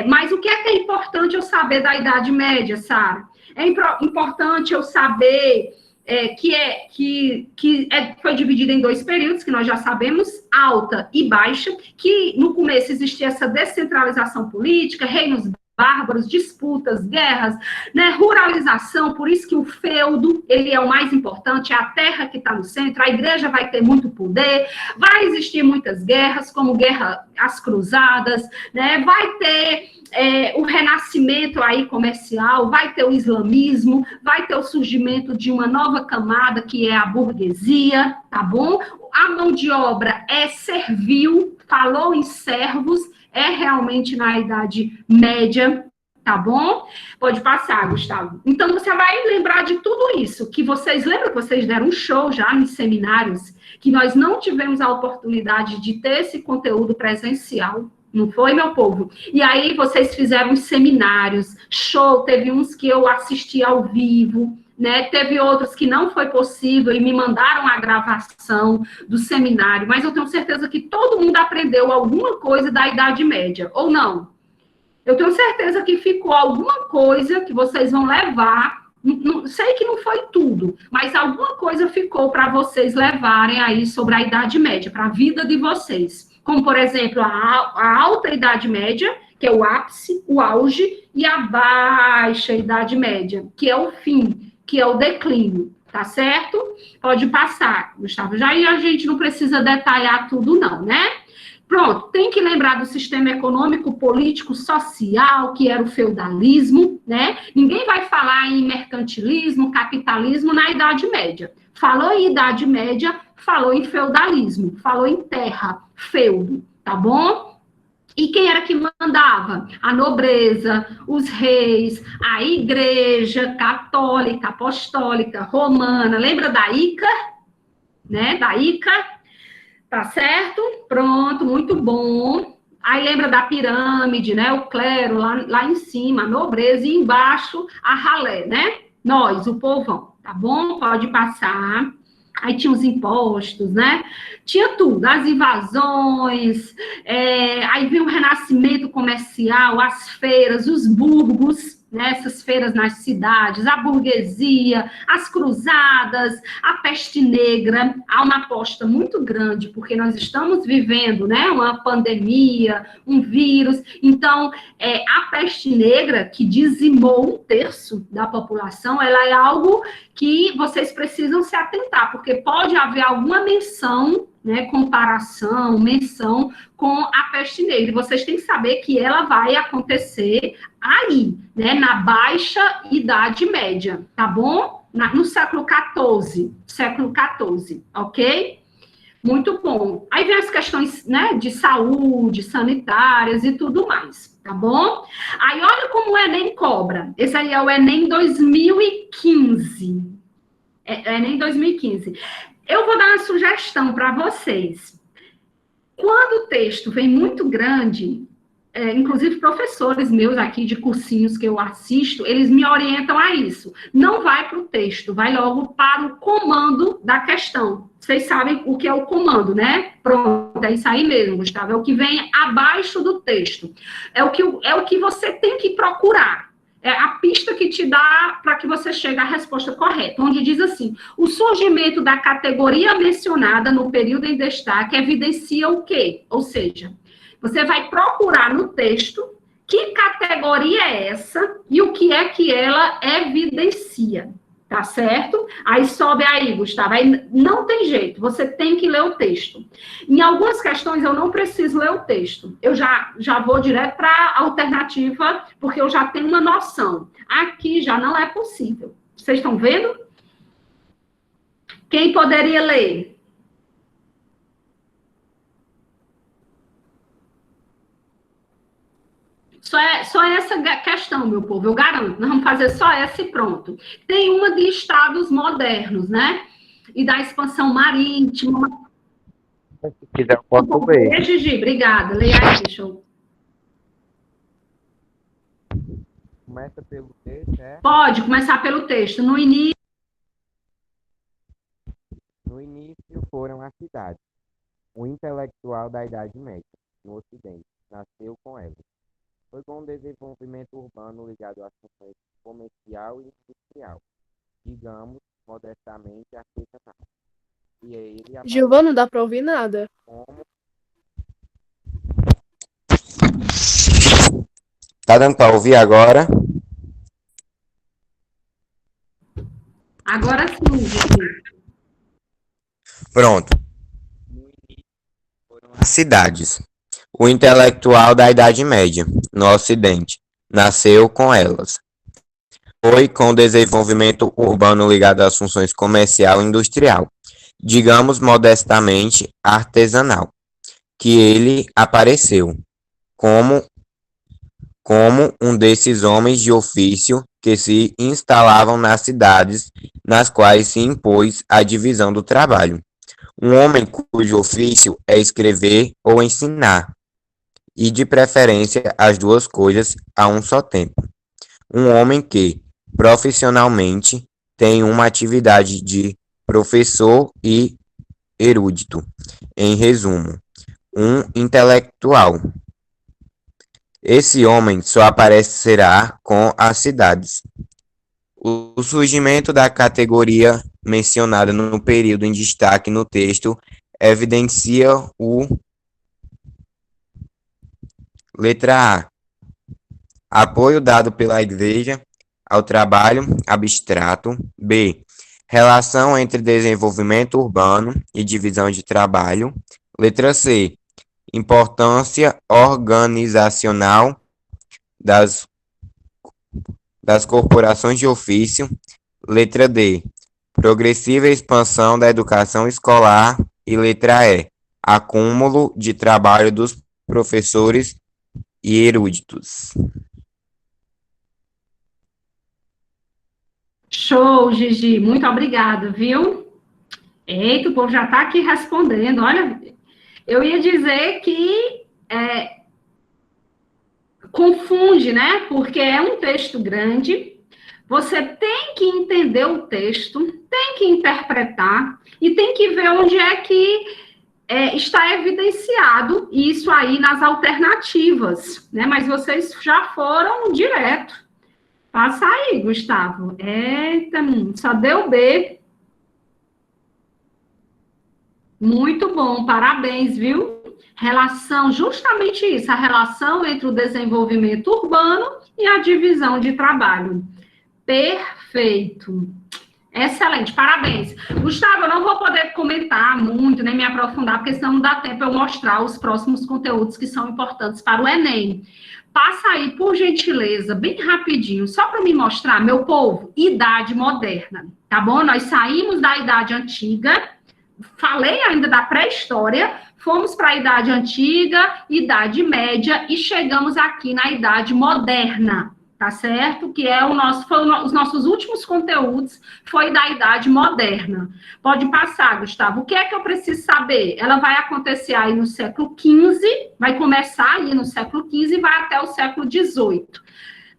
Mas o que é importante eu saber da Idade Média, Sara? É importante eu saber... foi dividida em dois períodos, que nós já sabemos, alta e baixa, que no começo existia essa descentralização política, reinos bárbaros, disputas, guerras, né, ruralização, por isso que o feudo, ele é o mais importante, é a terra que está no centro, a igreja vai ter muito poder, vai existir muitas guerras, como as cruzadas, né, vai ter o renascimento aí comercial, vai ter o islamismo, vai ter o surgimento de uma nova camada, que é a burguesia, tá bom? A mão de obra é servil, falou em servos, é realmente na Idade Média, tá bom? Pode passar, Gustavo. Então, você vai lembrar de tudo isso, que vocês lembram que vocês deram um show já nos seminários, que nós não tivemos a oportunidade de ter esse conteúdo presencial, não foi, meu povo? E aí vocês fizeram os seminários, show, teve uns que eu assisti ao vivo, né? Teve outros que não foi possível e me mandaram a gravação do seminário, mas eu tenho certeza que todo mundo aprendeu alguma coisa da Idade Média, ou não? Eu tenho certeza que ficou alguma coisa que vocês vão levar, sei que não foi tudo, mas alguma coisa ficou para vocês levarem aí sobre a Idade Média, para a vida de vocês. Como, por exemplo, a alta Idade Média, que é o ápice, o auge, e a baixa Idade Média, que é o fim, que é o declínio, tá certo? Pode passar, Gustavo. Já aí a gente não precisa detalhar tudo, não, né? Pronto, tem que lembrar do sistema econômico, político, social, que era o feudalismo, né? Ninguém vai falar em mercantilismo, capitalismo na Idade Média. Falou em Idade Média, falou em feudalismo, falou em terra, feudo, tá bom? E quem era que mandava? A nobreza, os reis, a igreja católica, apostólica, romana. Lembra da Ica? Né? Da Ica? Tá certo? Pronto, muito bom. Aí lembra da pirâmide, né? O clero lá em cima, a nobreza, e embaixo a ralé, né? Nós, o povão, tá bom? Pode passar. Aí tinha os impostos, né? Tinha tudo, as invasões, aí veio o renascimento comercial, as feiras, os burgos, né? Essas feiras nas cidades, a burguesia, as cruzadas, a peste negra. Há uma aposta muito grande, porque nós estamos vivendo, né, uma pandemia, um vírus. Então, a peste negra, que dizimou 1/3 da população, ela é algo que vocês precisam se atentar, porque pode haver alguma menção né, comparação, menção com a peste negra. E vocês têm que saber que ela vai acontecer aí, né, na Baixa Idade Média, tá bom? No século XIV, ok? Muito bom. Aí vem as questões, né, de saúde, sanitárias e tudo mais, tá bom? Aí olha como o Enem cobra. Esse aí é o Enem 2015. Enem 2015. Eu vou dar uma sugestão para vocês. Quando o texto vem muito grande, inclusive professores meus aqui de cursinhos que eu assisto, eles me orientam a isso. Não vai para o texto, vai logo para o comando da questão. Vocês sabem o que é o comando, né? Pronto, é isso aí mesmo, Gustavo. É o que vem abaixo do texto. É o que você tem que procurar. É a pista que te dá para que você chegue à resposta correta, onde diz assim, o surgimento da categoria mencionada no período em destaque evidencia o quê? Ou seja, você vai procurar no texto que categoria é essa e o que é que ela evidencia, tá certo? Aí sobe aí, Gustavo, aí não tem jeito, você tem que ler o texto. Em algumas questões eu não preciso ler o texto, eu já vou direto para a alternativa, porque eu já tenho uma noção. Aqui já não é possível. Vocês estão vendo? Quem poderia ler? Só essa questão, meu povo, eu garanto. Nós vamos fazer só essa e pronto. Tem uma de estados modernos, né? E da expansão marítima. Se quiser, eu posso ler. Gigi, obrigada. Leia aí, deixa eu... Começa pelo texto, Pode começar pelo texto. No início foram as cidades. O intelectual da Idade Média, no Ocidente, nasceu com elas. Foi com o desenvolvimento urbano ligado às funções comercial e industrial, digamos, modestamente artesanal. E ele Gilvan, não dá para ouvir nada. como... Tá dando para ouvir agora? Agora sim, Gigi. Pronto. No início foram as cidades. O intelectual da Idade Média, no Ocidente, nasceu com elas. Foi com o desenvolvimento urbano ligado às funções comercial e industrial, digamos modestamente artesanal, que ele apareceu como um desses homens de ofício que se instalavam nas cidades nas quais se impôs a divisão do trabalho. Um homem cujo ofício é escrever ou ensinar, e de preferência as duas coisas a um só tempo. Um homem que, profissionalmente, tem uma atividade de professor e erudito. Em resumo, um intelectual. Esse homem só aparecerá com as cidades. O surgimento da categoria mencionada no período em destaque no texto evidencia o letra A. Apoio dado pela Igreja ao trabalho abstrato. B. Relação entre desenvolvimento urbano e divisão de trabalho. Letra C. Importância organizacional das corporações de ofício. Letra D. Progressiva expansão da educação escolar. E letra E. Acúmulo de trabalho dos professores e eruditos. Show, Gigi. Muito obrigada, viu? Eita, o povo já está aqui respondendo. Olha, eu ia dizer que confunde, né? Porque é um texto grande, você tem que entender o texto, tem que interpretar e tem que ver onde é que está evidenciado isso aí nas alternativas, né? Mas vocês já foram direto. Passa aí, Gustavo. Eita, só deu B. Muito bom, parabéns, viu? Relação, justamente isso, a relação entre o desenvolvimento urbano e a divisão de trabalho. Perfeito. Excelente, parabéns. Gustavo, eu não vou poder comentar muito, nem me aprofundar, porque senão não dá tempo eu mostrar os próximos conteúdos que são importantes para o Enem. Passa aí, por gentileza, bem rapidinho, só para me mostrar, meu povo, idade moderna, tá bom? Nós saímos da idade antiga, falei ainda da pré-história, fomos para a idade antiga, idade média e chegamos aqui na idade moderna. Tá certo? Que é os nossos últimos conteúdos, foi da idade moderna. Pode passar, Gustavo. O que é que eu preciso saber? Ela vai acontecer aí no século XV, vai começar aí no século XV e vai até o século XVIII.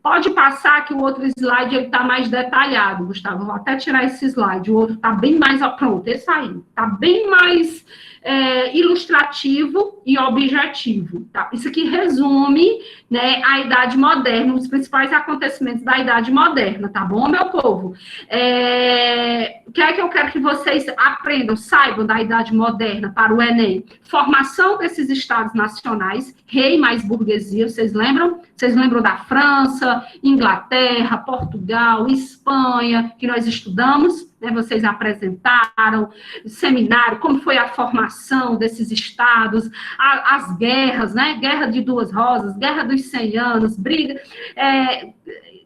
Pode passar que o outro slide está mais detalhado, Gustavo. Vou até tirar esse slide. O outro está bem mais... Pronto, esse aí. Está bem mais ilustrativo e objetivo. Tá? Isso aqui resume, né, a Idade Moderna, os principais acontecimentos da Idade Moderna, tá bom, meu povo? O que é que eu quero que vocês aprendam, saibam da Idade Moderna para o Enem? Formação desses estados nacionais, rei mais burguesia, vocês lembram? Vocês lembram da França, Inglaterra, Portugal, Espanha, que nós estudamos? Né, vocês apresentaram, seminário, como foi a formação desses estados, as guerras, né, Guerra de Duas Rosas, Guerra dos 100 anos, briga,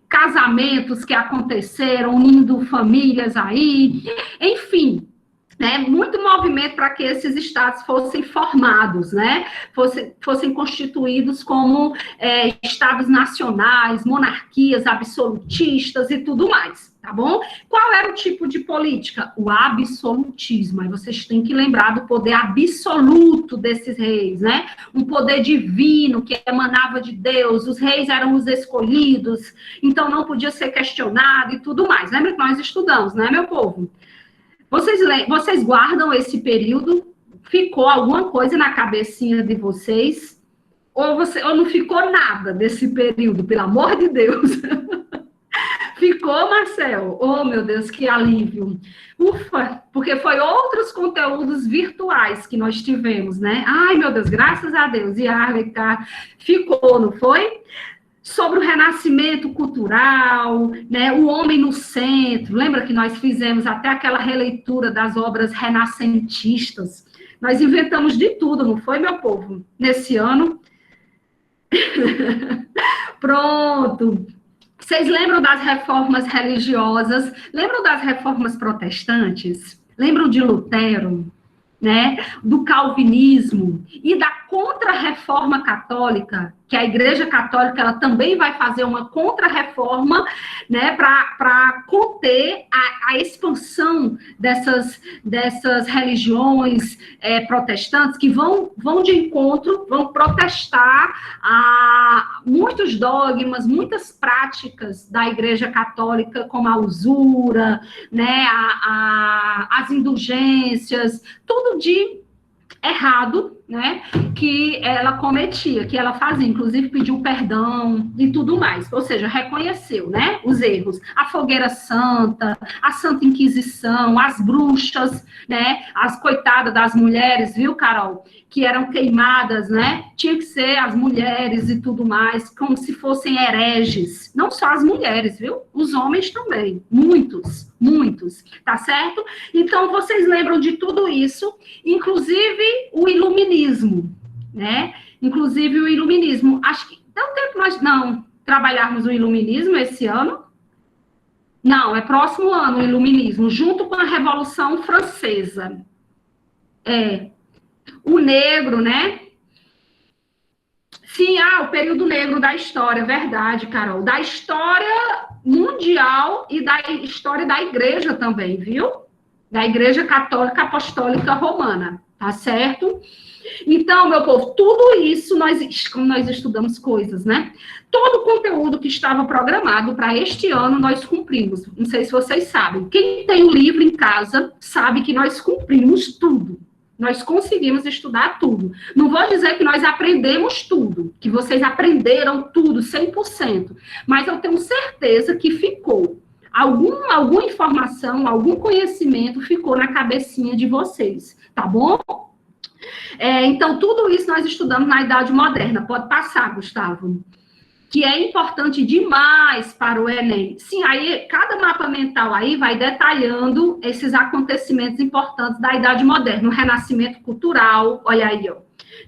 casamentos que aconteceram, unindo famílias aí, enfim, né, muito movimento para que esses estados fossem formados, né, fossem constituídos como estados nacionais, monarquias absolutistas e tudo mais. Tá bom? Qual era o tipo de política? O absolutismo. Aí vocês têm que lembrar do poder absoluto desses reis, né? Um poder divino que emanava de Deus, os reis eram os escolhidos, então não podia ser questionado e tudo mais. Lembra que nós estudamos, né, meu povo? Vocês guardam esse período? Ficou alguma coisa na cabecinha de vocês? Ou não ficou nada desse período, pelo amor de Deus? Ficou, Marcel? Oh, meu Deus, que alívio. Ufa, porque foi outros conteúdos virtuais que nós tivemos, né? Ai, meu Deus, graças a Deus. E ficou, não foi? Sobre o renascimento cultural, né? O homem no centro. Lembra que nós fizemos até aquela releitura das obras renascentistas? Nós inventamos de tudo, não foi, meu povo? Nesse ano. Pronto. Vocês lembram das reformas religiosas? Lembram das reformas protestantes? Lembram de Lutero, né? Do calvinismo e da contra-reforma católica, que a Igreja Católica ela também vai fazer uma contra-reforma, né, para conter a expansão dessas religiões protestantes que vão de encontro, vão protestar a muitos dogmas, muitas práticas da Igreja Católica, como a usura, né, as indulgências, tudo de errado, né, que ela cometia, que ela fazia, inclusive pediu perdão e tudo mais, ou seja, reconheceu, né, os erros, a fogueira santa, a Santa Inquisição, as bruxas, né, as coitadas das mulheres, viu, Carol, que eram queimadas, né, tinha que ser as mulheres e tudo mais, como se fossem hereges, não só as mulheres, viu, os homens também, muitos, tá certo? Então, vocês lembram de tudo isso, inclusive o iluminismo, né? Inclusive o iluminismo. Acho que deu tempo nós não trabalharmos o iluminismo esse ano. Não, é próximo ano o iluminismo, junto com a Revolução Francesa. O negro, né? Sim, o período negro da história, verdade, Carol. Da história mundial e da história da igreja também, viu? Da Igreja Católica Apostólica Romana, tá certo? Então, meu povo, tudo isso, como nós estudamos coisas, né? Todo o conteúdo que estava programado para este ano, nós cumprimos. Não sei se vocês sabem. Quem tem o livro em casa sabe que nós cumprimos tudo. Nós conseguimos estudar tudo. Não vou dizer que nós aprendemos tudo, que vocês aprenderam tudo, 100%. Mas eu tenho certeza que ficou. Alguma informação, algum conhecimento ficou na cabecinha de vocês, tá bom? Então, tudo isso nós estudamos na Idade Moderna. Pode passar, Gustavo. que é importante demais para o Enem. Sim, aí cada mapa mental aí vai detalhando esses acontecimentos importantes da Idade Moderna, o renascimento cultural, olha aí, ó,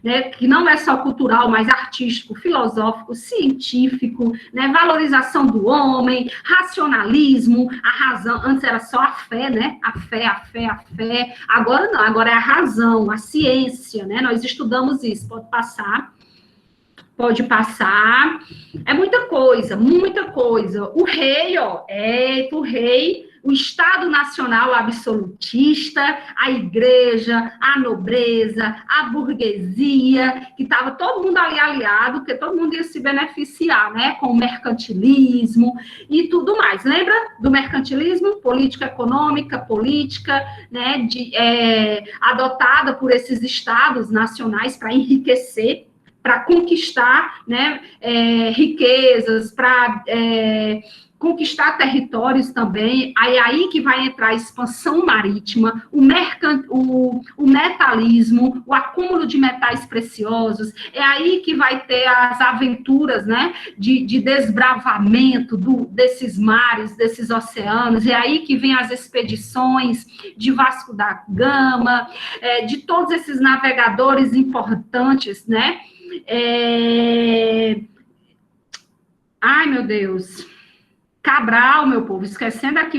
né, que não é só cultural, mas artístico, filosófico, científico, né, valorização do homem, racionalismo, a razão, antes era só a fé, né, a fé, agora não, agora é a razão, a ciência, né, nós estudamos isso, pode passar, é muita coisa, o rei, ó, o Estado Nacional absolutista, a igreja, a nobreza, a burguesia, que estava todo mundo ali aliado, porque todo mundo ia se beneficiar, né, com o mercantilismo e tudo mais. Lembra do mercantilismo? Política econômica, política, né, adotada por esses estados nacionais para enriquecer, para conquistar, né, riquezas, para conquistar territórios também. Aí que vai entrar a expansão marítima, o metalismo, o acúmulo de metais preciosos. É aí que vai ter as aventuras, né, de desbravamento desses mares, desses oceanos. É aí que vem as expedições de Vasco da Gama, de todos esses navegadores importantes, né? Ai, meu Deus. Cabral, meu povo, esquecendo aqui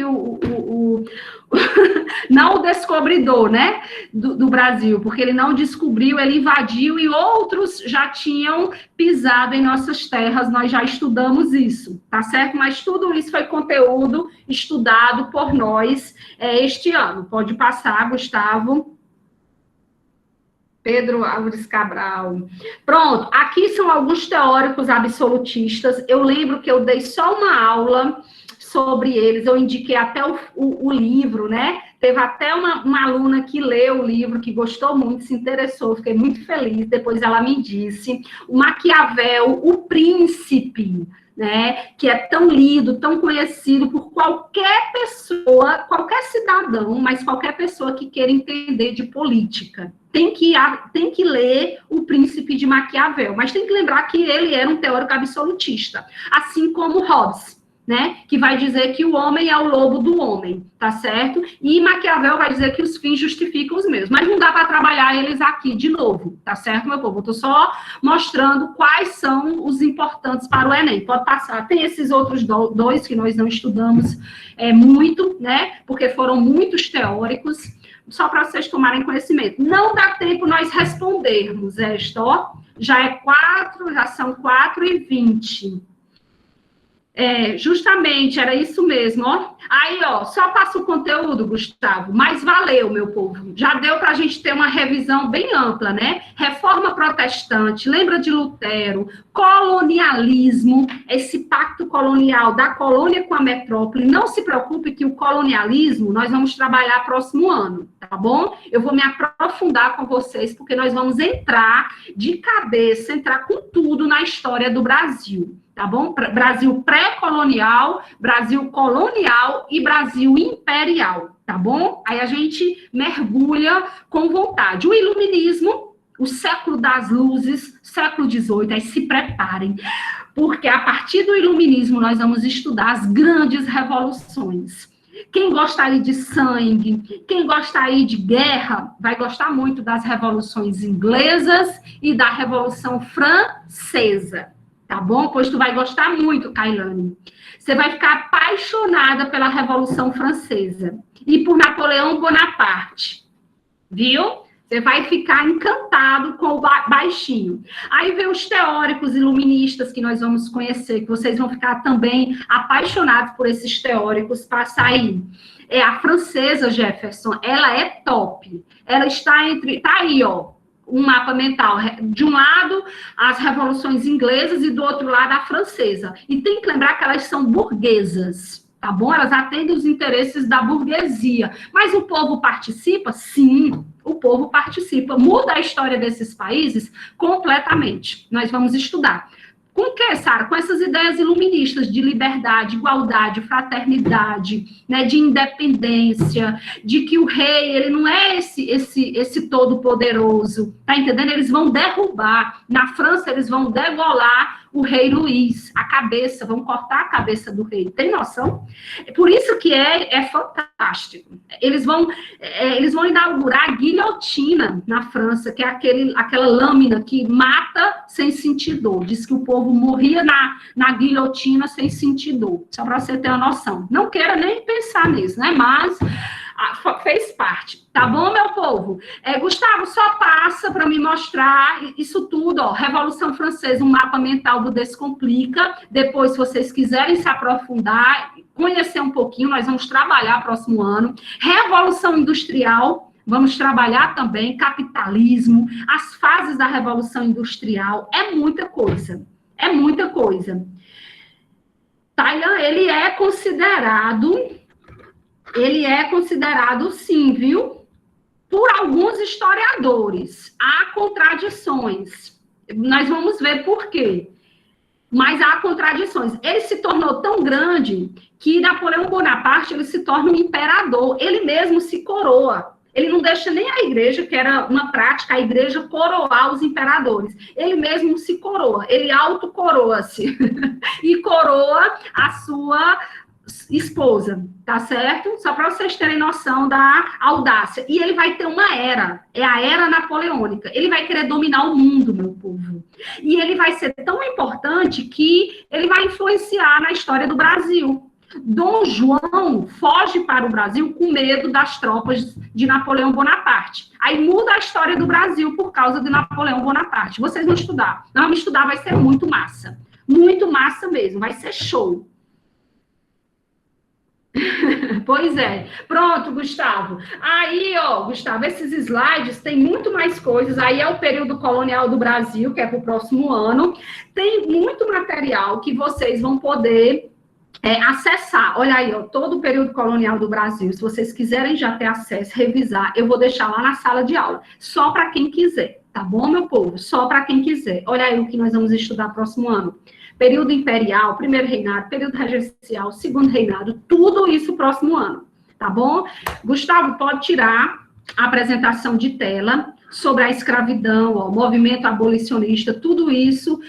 não o descobridor, né, do Brasil, porque ele não descobriu, ele invadiu e outros já tinham pisado em nossas terras, nós já estudamos isso, tá certo? Mas tudo isso foi conteúdo estudado por nós este ano. Pode passar, Gustavo. Pedro Álvares Cabral. Pronto, aqui são alguns teóricos absolutistas. Eu lembro que eu dei só uma aula sobre eles, eu indiquei até o livro, né? Teve até uma aluna que leu o livro, que gostou muito, se interessou, fiquei muito feliz. Depois ela me disse, o Maquiavel, o Príncipe, né, que é tão lido, tão conhecido por qualquer pessoa, qualquer cidadão, mas qualquer pessoa que queira entender de política. Tem que ler O Príncipe de Maquiavel, mas tem que lembrar que ele era um teórico absolutista, assim como Hobbes, né, que vai dizer que o homem é o lobo do homem, tá certo? E Maquiavel vai dizer que os fins justificam os meios, mas não dá para trabalhar eles aqui de novo, tá certo, meu povo? Eu tô só mostrando quais são os importantes para o Enem. Pode passar. Tem esses outros dois que nós não estudamos muito, né, porque foram muitos teóricos, só para vocês tomarem conhecimento. Não dá tempo nós respondermos esta, ó, já são 4h20. Justamente, era isso mesmo, ó. Aí, ó, só passa o conteúdo, Gustavo, mas valeu, meu povo. Já deu para a gente ter uma revisão bem ampla, né? Reforma protestante, lembra de Lutero, colonialismo, esse pacto colonial da colônia com a metrópole. Não se preocupe que o colonialismo nós vamos trabalhar próximo ano, tá bom? Eu vou me aprofundar com vocês, porque nós vamos entrar de cabeça, entrar com tudo na história do Brasil. Tá bom? Brasil pré-colonial, Brasil colonial e Brasil imperial, tá bom? Aí a gente mergulha com vontade. O iluminismo, o século das luzes, século XVIII, aí se preparem, porque a partir do iluminismo nós vamos estudar as grandes revoluções. Quem gosta aí de sangue, quem gosta aí de guerra, vai gostar muito das revoluções inglesas e da Revolução Francesa. Tá bom? Pois tu vai gostar muito, Kailane. Você vai ficar apaixonada pela Revolução Francesa e por Napoleão Bonaparte. Viu? Você vai ficar encantado com o baixinho. Aí vem os teóricos iluministas que nós vamos conhecer, que vocês vão ficar também apaixonados por esses teóricos. Passa aí. A francesa, Jefferson, ela é top. Ela está tá aí, ó. Um mapa mental, de um lado as revoluções inglesas e do outro lado a francesa. E tem que lembrar que elas são burguesas, tá bom? Elas atendem os interesses da burguesia. Mas o povo participa? Sim, o povo participa. Muda a história desses países completamente. Nós vamos estudar. Com o que, Sara? Com essas ideias iluministas de liberdade, igualdade, fraternidade, né, de independência, de que o rei, ele não é esse todo poderoso, tá entendendo? Eles vão derrubar, na França eles vão degolar o rei Luís, a cabeça, vão cortar a cabeça do rei. Tem noção? Por isso que é fantástico. Eles vão inaugurar a guilhotina na França, que é aquela lâmina que mata sem sentir dor. Diz que o povo morria na guilhotina sem sentir dor. Só para você ter uma noção. Não quero nem pensar nisso, né? Mas fez parte. Tá bom, meu povo? Gustavo, só passa para me mostrar isso tudo, ó. Revolução Francesa, um mapa mental do Descomplica. Depois, se vocês quiserem se aprofundar, conhecer um pouquinho, nós vamos trabalhar próximo ano. Revolução Industrial, vamos trabalhar também capitalismo, as fases da Revolução Industrial. É muita coisa. É muita coisa. Tailan, ele é considerado, sim, viu? Por alguns historiadores. Há contradições. Nós vamos ver por quê. Mas há contradições. Ele se tornou tão grande que Napoleão Bonaparte, ele se torna um imperador. Ele mesmo se coroa. Ele não deixa nem a igreja, que era uma prática, a igreja coroar os imperadores. Ele mesmo se coroa. Ele autocoroa-se. E coroa a sua esposa, tá certo? Só para vocês terem noção da audácia. E ele vai ter uma era, é a era napoleônica. Ele vai querer dominar o mundo, meu povo. E ele vai ser tão importante que ele vai influenciar na história do Brasil. Dom João foge para o Brasil com medo das tropas de Napoleão Bonaparte. Aí muda a história do Brasil por causa de Napoleão Bonaparte. Vocês vão estudar. Não, vamos estudar, vai ser muito massa. Muito massa mesmo, vai ser show. Pois é. Pronto, Gustavo. Aí, ó, Gustavo, esses slides tem muito mais coisas. Aí é o período colonial do Brasil, que é para o próximo ano. Tem muito material que vocês vão poder acessar. Olha aí, ó, todo o período colonial do Brasil. Se vocês quiserem já ter acesso, revisar, eu vou deixar lá na sala de aula. Só para quem quiser, tá bom, meu povo? Só para quem quiser. Olha aí o que nós vamos estudar próximo ano. Período imperial, primeiro reinado, período regencial, segundo reinado, tudo isso próximo ano, tá bom? Gustavo, pode tirar a apresentação de tela sobre a escravidão, ó, movimento abolicionista, tudo isso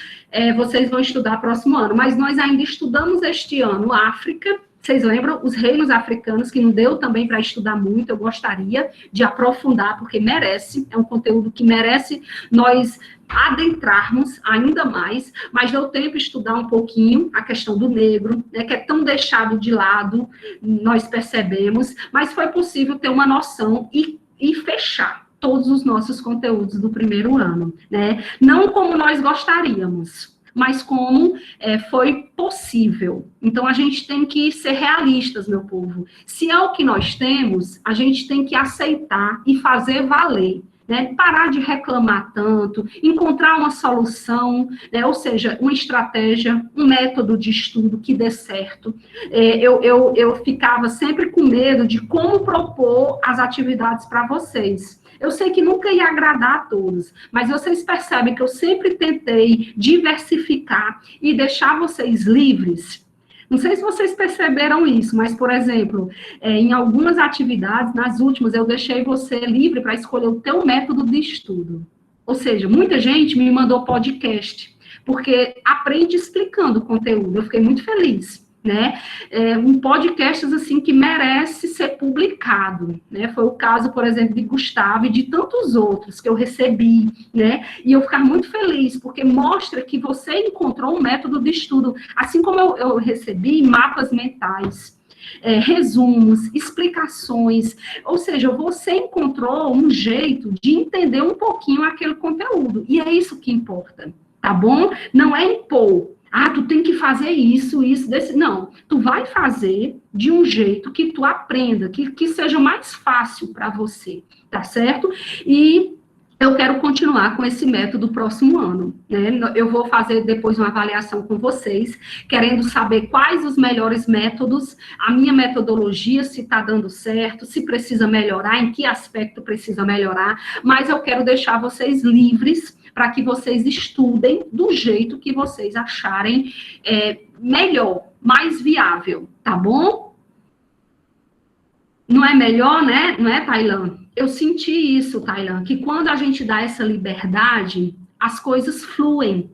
vocês vão estudar próximo ano. Mas nós ainda estudamos este ano África. Vocês lembram? Os reinos africanos, que não deu também para estudar muito, eu gostaria de aprofundar, porque merece, é um conteúdo que merece nós adentrarmos ainda mais, mas deu tempo de estudar um pouquinho a questão do negro, né, que é tão deixado de lado, nós percebemos, mas foi possível ter uma noção e fechar todos os nossos conteúdos do primeiro ano, né? Não como nós gostaríamos, mas como foi possível. Então, a gente tem que ser realistas, meu povo. Se é o que nós temos, a gente tem que aceitar e fazer valer, né? Parar de reclamar tanto, encontrar uma solução, né? Ou seja, uma estratégia, um método de estudo que dê certo. Eu ficava sempre com medo de como propor as atividades para vocês. Eu sei que nunca ia agradar a todos, mas vocês percebem que eu sempre tentei diversificar e deixar vocês livres. Não sei se vocês perceberam isso, mas, por exemplo, em algumas atividades, nas últimas, eu deixei você livre para escolher o teu método de estudo. Ou seja, muita gente me mandou podcast, porque aprende explicando o conteúdo. Eu fiquei muito feliz. Né? Um podcast assim que merece ser publicado, né? Foi o caso, por exemplo, de Gustavo e de tantos outros que eu recebi, né? E eu ficar muito feliz, porque mostra que você encontrou um método de estudo, assim como eu recebi mapas mentais, resumos, explicações, ou seja, você encontrou um jeito de entender um pouquinho aquele conteúdo, e é isso que importa, tá bom? Não é impor. Ah, tu tem que fazer isso, desse... Não, tu vai fazer de um jeito que tu aprenda, que seja mais fácil para você, tá certo? E eu quero continuar com esse método próximo ano, né? Eu vou fazer depois uma avaliação com vocês, querendo saber quais os melhores métodos, a minha metodologia, se está dando certo, se precisa melhorar, em que aspecto precisa melhorar, mas eu quero deixar vocês livres para que vocês estudem do jeito que vocês acharem melhor, mais viável, tá bom? Não é melhor, né? Não é, Tailan? Eu senti isso, Tailan, que quando a gente dá essa liberdade, as coisas fluem.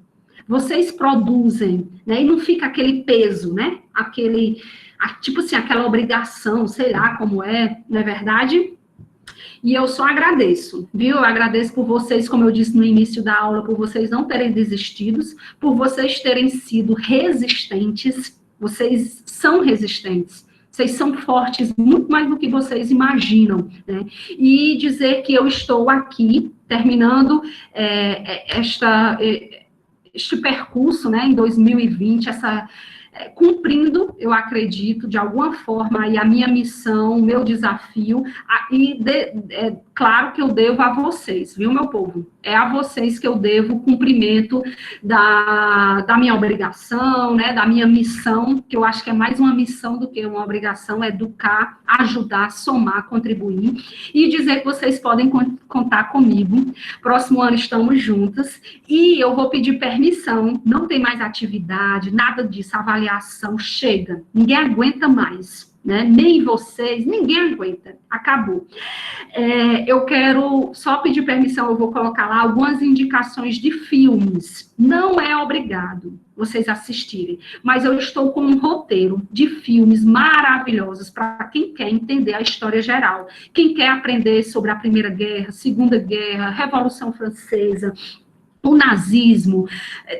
vocês produzem, né? E não fica aquele peso, né? Tipo assim, aquela obrigação, sei lá como é, não é verdade? E eu só agradeço, viu? Eu agradeço por vocês, como eu disse no início da aula, por vocês não terem desistido, por vocês terem sido resistentes. Vocês são resistentes. Vocês são fortes, muito mais do que vocês imaginam, né? E dizer que eu estou aqui, terminando este percurso, né, em 2020, cumprindo, eu acredito, de alguma forma, aí a minha missão, o meu desafio, claro que eu devo a vocês, viu, meu povo? É a vocês que eu devo o cumprimento da minha obrigação, né, da minha missão, que eu acho que é mais uma missão do que uma obrigação, educar, ajudar, somar, contribuir, e dizer que vocês podem contar comigo. Próximo ano estamos juntas, e eu vou pedir permissão, não tem mais atividade, nada disso, avaliação, chega, ninguém aguenta mais. Né? Nem vocês, ninguém aguenta, acabou. Eu quero só pedir permissão, eu vou colocar lá algumas indicações de filmes, não é obrigado vocês assistirem, mas eu estou com um roteiro de filmes maravilhosos para quem quer entender a história geral, quem quer aprender sobre a Primeira Guerra, Segunda Guerra, Revolução Francesa, o nazismo,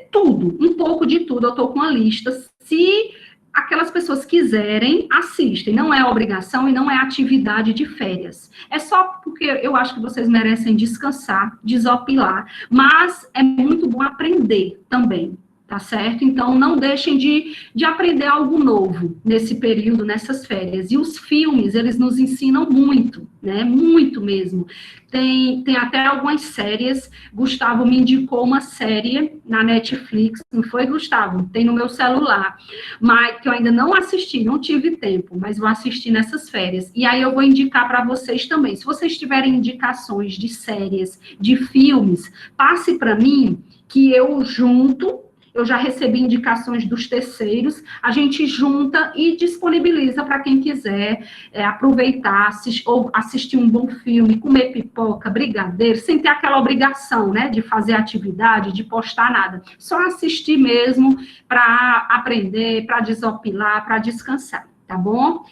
tudo, um pouco de tudo, eu estou com uma lista, se aquelas pessoas quiserem, assistem. Não é obrigação e não é atividade de férias. É só porque eu acho que vocês merecem descansar, desopilar, mas é muito bom aprender também, tá certo? Então, não deixem de aprender algo novo nesse período, nessas férias. E os filmes, eles nos ensinam muito, né? Muito mesmo. Tem até algumas séries, Gustavo me indicou uma série na Netflix, não foi, Gustavo? Tem no meu celular, mas que eu ainda não assisti, não tive tempo, mas vou assistir nessas férias. E aí eu vou indicar para vocês também. Se vocês tiverem indicações de séries, de filmes, passe para mim, que eu junto. Eu já recebi indicações dos terceiros, a gente junta e disponibiliza para quem quiser aproveitar, ou assistir um bom filme, comer pipoca, brigadeiro, sem ter aquela obrigação, né, de fazer atividade, de postar nada. Só assistir mesmo para aprender, para desopilar, para descansar, tá bom?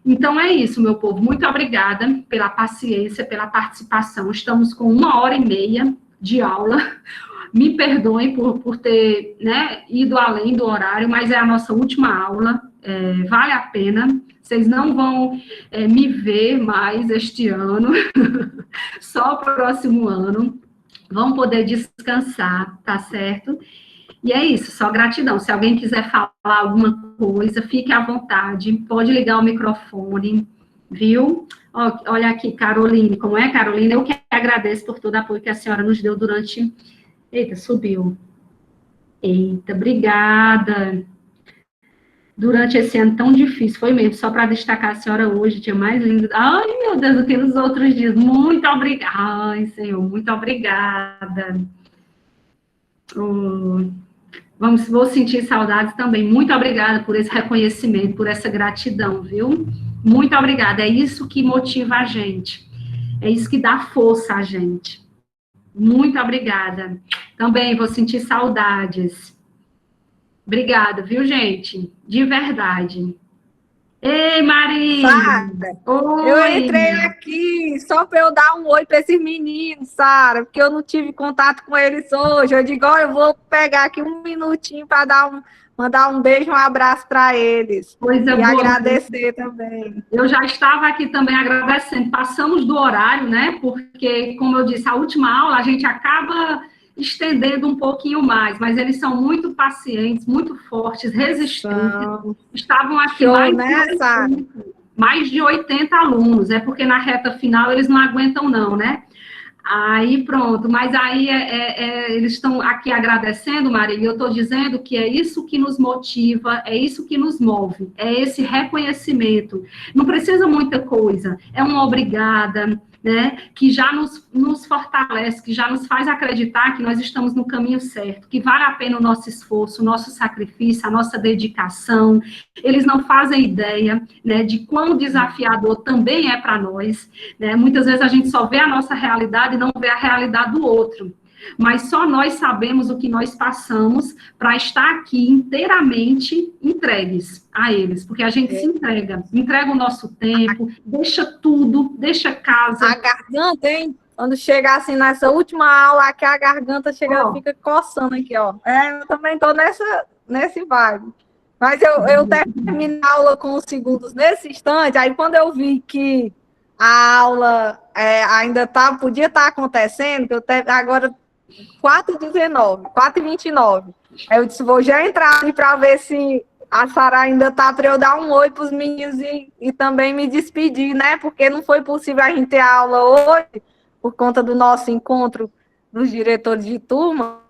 Então é isso, meu povo. Muito obrigada pela paciência, pela participação. Estamos com 1h30 de aula. Me perdoem por ter, né, ido além do horário, mas é a nossa última aula, vale a pena. Vocês não vão me ver mais este ano, só o próximo ano. Vão poder descansar, tá certo? E é isso, só gratidão. Se alguém quiser falar alguma coisa, fique à vontade, pode ligar o microfone, viu? Olha aqui, Caroline, como é, Caroline? Eu que agradeço por todo o apoio que a senhora nos deu durante... Eita, subiu. Eita, obrigada. Durante esse ano tão difícil, foi mesmo, só para destacar a senhora hoje, tinha mais lindo. Ai, meu Deus, do que nos outros dias. Muito obrigada. Ai, Senhor, muito obrigada. Vou sentir saudades também. Muito obrigada por esse reconhecimento, por essa gratidão, viu? Muito obrigada. É isso que motiva a gente. É isso que dá força a gente. Muito obrigada. Também vou sentir saudades. Obrigada, viu, gente? De verdade. Ei, Maria! Sara, eu entrei aqui só para eu dar um oi para esses meninos, Sara, porque eu não tive contato com eles hoje. Eu digo, eu vou pegar aqui um minutinho para mandar um beijo, um abraço para eles. Coisa e boa, agradecer também. Eu já estava aqui também agradecendo. Passamos do horário, né? Porque, como eu disse, a última aula a gente acaba estendendo um pouquinho mais, mas eles são muito pacientes, muito fortes, resistentes. Estavam aqui mais de 80 alunos, é porque na reta final eles não aguentam não, né? Aí pronto, mas aí eles estão aqui agradecendo, Maria, e eu estou dizendo que é isso que nos motiva, é isso que nos move, é esse reconhecimento. Não precisa muita coisa, é uma obrigada, né, que já nos fortalece, que já nos faz acreditar que nós estamos no caminho certo, que vale a pena o nosso esforço, o nosso sacrifício, a nossa dedicação. Eles não fazem ideia, né, de quão desafiador também é para nós, né? Muitas vezes a gente só vê a nossa realidade e não vê a realidade do outro. mas só nós sabemos o que nós passamos para estar aqui inteiramente entregues a eles, porque a gente se entrega o nosso tempo, deixa tudo, deixa casa. A garganta, hein? Quando chega assim nessa última aula, aqui a garganta chega, fica coçando aqui, ó. Eu também tô nesse vibe. Mas eu termino a aula com os segundos nesse instante, aí quando eu vi que a aula ainda podia estar acontecendo, que agora 4h19, 4h29. Aí eu disse, vou já entrar ali para ver se a Sara ainda tá para eu dar um oi para os meninos e também me despedir, né? Porque não foi possível a gente ter aula hoje, por conta do nosso encontro dos diretores de turma,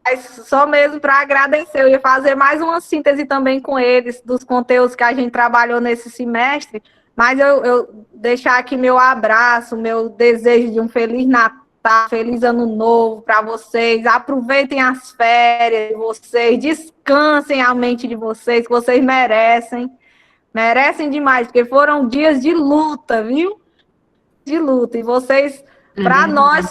mas só mesmo para agradecer. Eu ia fazer mais uma síntese também com eles, dos conteúdos que a gente trabalhou nesse semestre, mas eu deixar aqui meu abraço, meu desejo de um Feliz Natal, Feliz Ano Novo para vocês. Aproveitem as férias de vocês, descansem a mente de vocês, que vocês merecem. Merecem demais, porque foram dias de luta, viu? De luta. E vocês, para nós,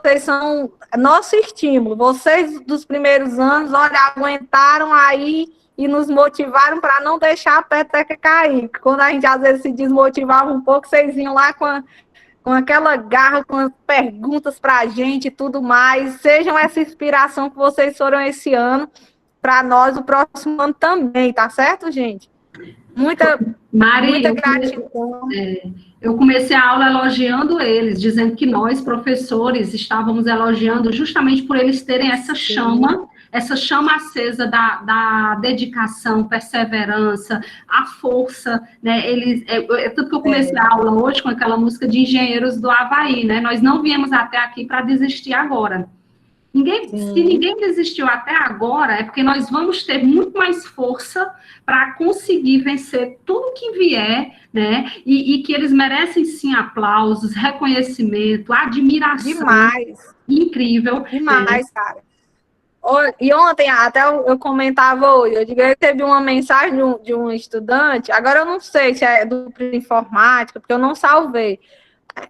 vocês são nosso estímulo. Vocês, dos primeiros anos, olha, aguentaram aí e nos motivaram para não deixar a peteca cair. Quando a gente, às vezes, se desmotivava um pouco, vocês iam lá com aquela garra, com as perguntas para a gente e tudo mais. Sejam essa inspiração que vocês foram esse ano, para nós, o próximo ano também, tá certo, gente? Muita gratidão. Eu comecei a aula elogiando eles, dizendo que nós, professores, estávamos elogiando justamente por eles terem essa chama acesa da dedicação, perseverança, a força, né? Tanto que eu comecei a aula hoje com aquela música de Engenheiros do Havaí, né? Nós não viemos até aqui para desistir agora. Se ninguém desistiu até agora, é porque nós vamos ter muito mais força para conseguir vencer tudo que vier, né? E que eles merecem, sim, aplausos, reconhecimento, admiração. Demais. Incrível. Demais, cara. E ontem, até eu comentava hoje, eu recebi uma mensagem de um estudante, agora eu não sei se é do informática, porque eu não salvei.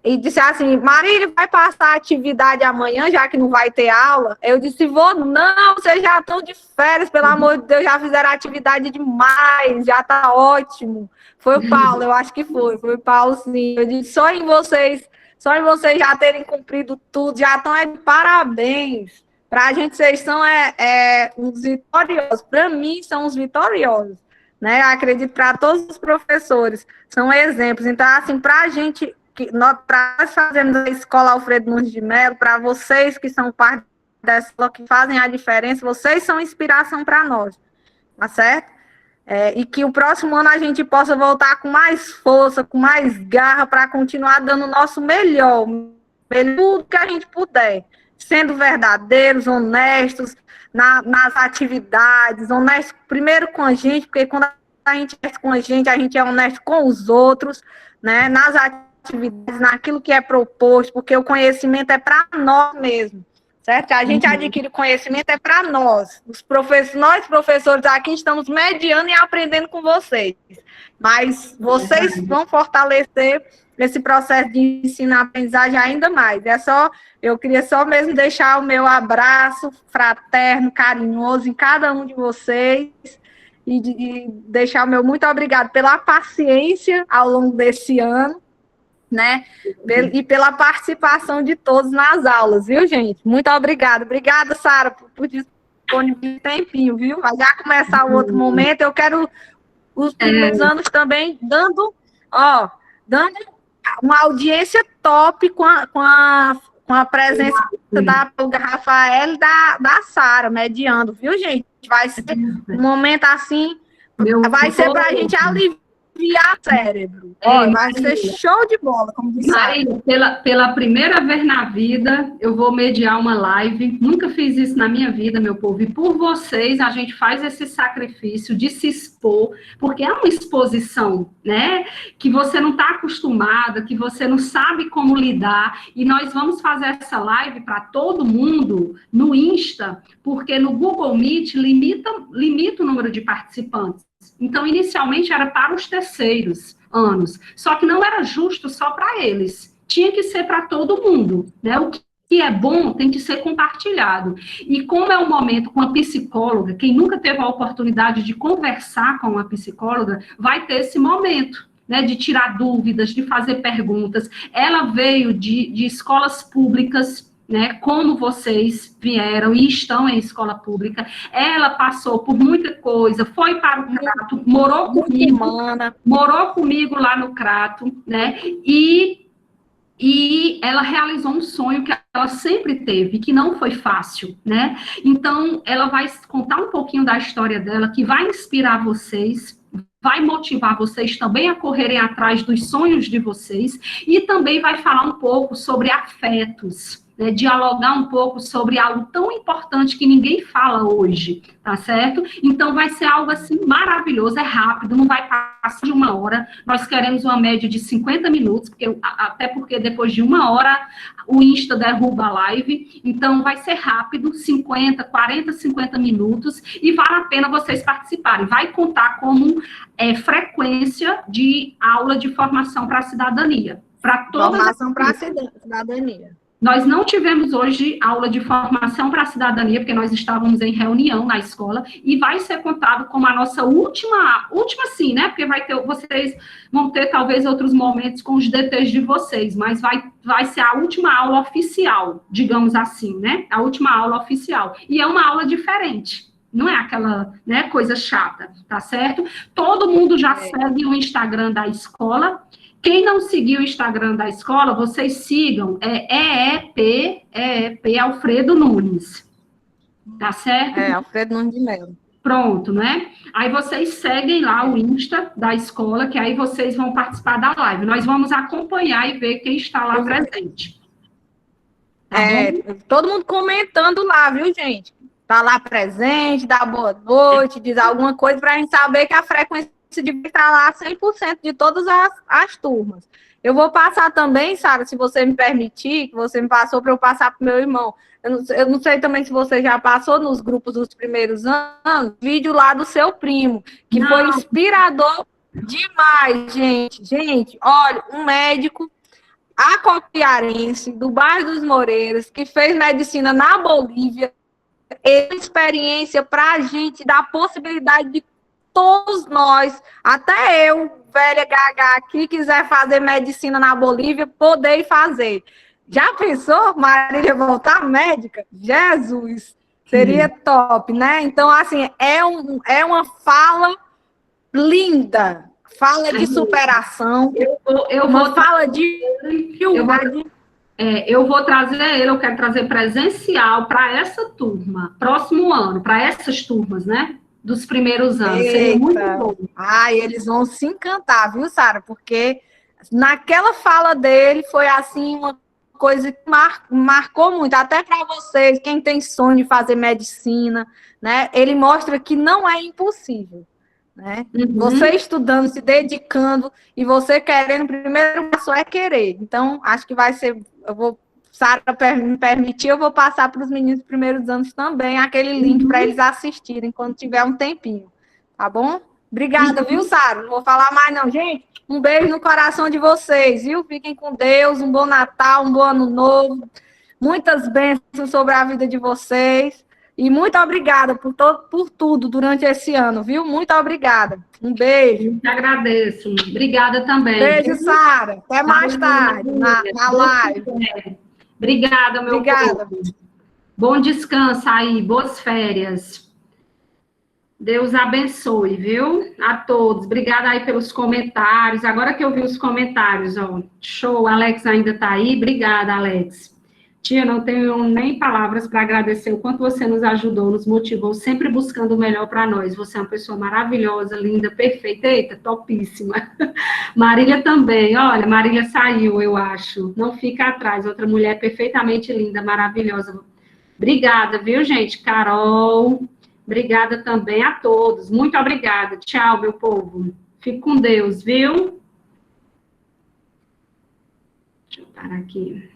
E disse assim, Marília, vai passar a atividade amanhã, já que não vai ter aula? Eu disse, não, vocês já estão de férias, pelo amor de Deus, já fizeram atividade demais, já tá ótimo. Foi o Paulo, eu acho que foi o Paulo, sim. Eu disse, só em vocês já terem cumprido tudo, já estão de parabéns. Para a gente, vocês são uns vitoriosos. Para mim, são os vitoriosos. Né? Acredito para todos os professores, são exemplos. Então, assim, para a gente... Para nós fazermos a Escola Alfredo Nunes de Mello, para vocês que são parte dessa escola, que fazem a diferença, vocês são inspiração para nós, tá certo? E que o próximo ano a gente possa voltar com mais força, com mais garra, para continuar dando o nosso melhor, tudo que a gente puder, sendo verdadeiros, honestos nas atividades, honestos primeiro com a gente, porque quando a gente é com a gente é honesto com os outros, né? Nas atividades, naquilo que é proposto, porque o conhecimento é para nós mesmos, certo? A gente adquire conhecimento é para nós. Nós, professores, aqui estamos mediando e aprendendo com vocês, mas vocês vão fortalecer esse processo de ensino-aprendizagem ainda mais. Eu queria só mesmo deixar o meu abraço fraterno, carinhoso em cada um de vocês, e deixar o meu muito obrigado pela paciência ao longo desse ano, né? E pela participação de todos nas aulas, viu, gente? Muito obrigada. Obrigada, Sara, por disponibilizar um tempinho, viu? Vai já começar o outro momento. Eu quero os primeiros anos também dando uma audiência top com a presença da Rafael e da Sara, mediando, viu, gente? Vai ser um momento assim, vai ser para a gente aliviar cérebro. Vai ser show de bola, como disse. Marília, pela primeira vez na vida, eu vou mediar uma live. Nunca fiz isso na minha vida, meu povo. E por vocês, a gente faz esse sacrifício de se expor, porque é uma exposição, né? Que você não está acostumada, que você não sabe como lidar. E nós vamos fazer essa live para todo mundo no Insta, porque no Google Meet limita o número de participantes. Então, inicialmente, era para os terceiros anos, só que não era justo só para eles, tinha que ser para todo mundo, né? O que que é bom tem que ser compartilhado. E como é um momento com a psicóloga, quem nunca teve a oportunidade de conversar com uma psicóloga, vai ter esse momento, né, de tirar dúvidas, de fazer perguntas. Ela veio de escolas públicas, né, como vocês vieram e estão em escola pública. Ela passou por muita coisa, foi para o Crato, morou comigo lá no Crato, né, e ela realizou um sonho que ela sempre teve, que não foi fácil, né? Então, ela vai contar um pouquinho da história dela, que vai inspirar vocês, vai motivar vocês também a correrem atrás dos sonhos de vocês, e também vai falar um pouco sobre afetos, né, dialogar um pouco sobre algo tão importante que ninguém fala hoje, tá certo? Então, vai ser algo, assim, maravilhoso, é rápido, não vai passar de 1 hora, nós queremos uma média de 50 minutos, até porque depois de 1 hora o Insta derruba a live, então vai ser rápido, 40, 50 minutos, e vale a pena vocês participarem. Vai contar como frequência de aula de formação para a cidadania. Formação para a cidadania. Nós não tivemos hoje aula de formação para a cidadania, porque nós estávamos em reunião na escola, e vai ser contado como a nossa última sim, né? Porque vocês vão ter talvez outros momentos com os DTs de vocês, mas vai ser a última aula oficial, digamos assim, né? A última aula oficial. E é uma aula diferente. Não é aquela, né, coisa chata, tá certo? Todo mundo já segue o Instagram da escola. Quem não seguiu o Instagram da escola, vocês sigam, EEP Alfredo Nunes, tá certo? Alfredo Nunes de Melo. Pronto, né? Aí vocês seguem lá o Insta da escola, que aí vocês vão participar da live. Nós vamos acompanhar e ver quem está lá presente. Tá todo mundo comentando lá, viu, gente? Tá lá presente, dá boa noite, diz alguma coisa para a gente saber que a frequência de estar lá 100% de todas as turmas. Eu vou passar também, Sara, se você me permitir, que você me passou para eu passar para o meu irmão. Eu não sei também se você já passou nos grupos dos primeiros anos, vídeo lá do seu primo, que foi inspirador demais, gente. Gente, olha, um médico acopiarense, do bairro dos Moreiras, que fez medicina na Bolívia, experiência para a gente dar a possibilidade de todos nós, até eu, velha gaga aqui, quiser fazer medicina na Bolívia, poder fazer. Já pensou, Marília, voltar médica? Jesus, seria top, né? Então, assim, é uma fala linda, fala de superação, fala de humildade. Eu vou trazer ele, eu quero trazer presencial para essa turma, próximo ano, para essas turmas, né? Dos primeiros anos. Seria muito bom. Eles vão se encantar, viu, Sara? Porque naquela fala dele foi assim uma coisa que marcou muito, até para vocês, quem tem sonho de fazer medicina, né? Ele mostra que não é impossível, né? Você estudando, se dedicando e você querendo, o primeiro passo é querer. Então, acho que vai ser, Sara me permitir, eu vou passar para os meninos dos primeiros anos também aquele link para eles assistirem quando tiver um tempinho, tá bom? Obrigada, viu, Sara? Não vou falar mais não, gente. Um beijo no coração de vocês, viu? Fiquem com Deus, um bom Natal, um bom Ano Novo, muitas bênçãos sobre a vida de vocês e muito obrigada por tudo durante esse ano, viu? Muito obrigada. Um beijo. Eu te agradeço. Obrigada também. Beijo, Sara. Até mais tarde na live. Obrigada, meu povo. Bom descanso aí, boas férias. Deus abençoe, viu? A todos. Obrigada aí pelos comentários. Agora que eu vi os comentários, ó. Show, Alex ainda tá aí. Obrigada, Alex. Tia, não tenho nem palavras para agradecer o quanto você nos ajudou, nos motivou, sempre buscando o melhor para nós. Você é uma pessoa maravilhosa, linda, perfeita. Eita, topíssima. Marília também. Olha, Marília saiu, eu acho. Não fica atrás. Outra mulher perfeitamente linda, maravilhosa. Obrigada, viu, gente? Carol. Obrigada também a todos. Muito obrigada. Tchau, meu povo. Fique com Deus, viu? Deixa eu parar aqui.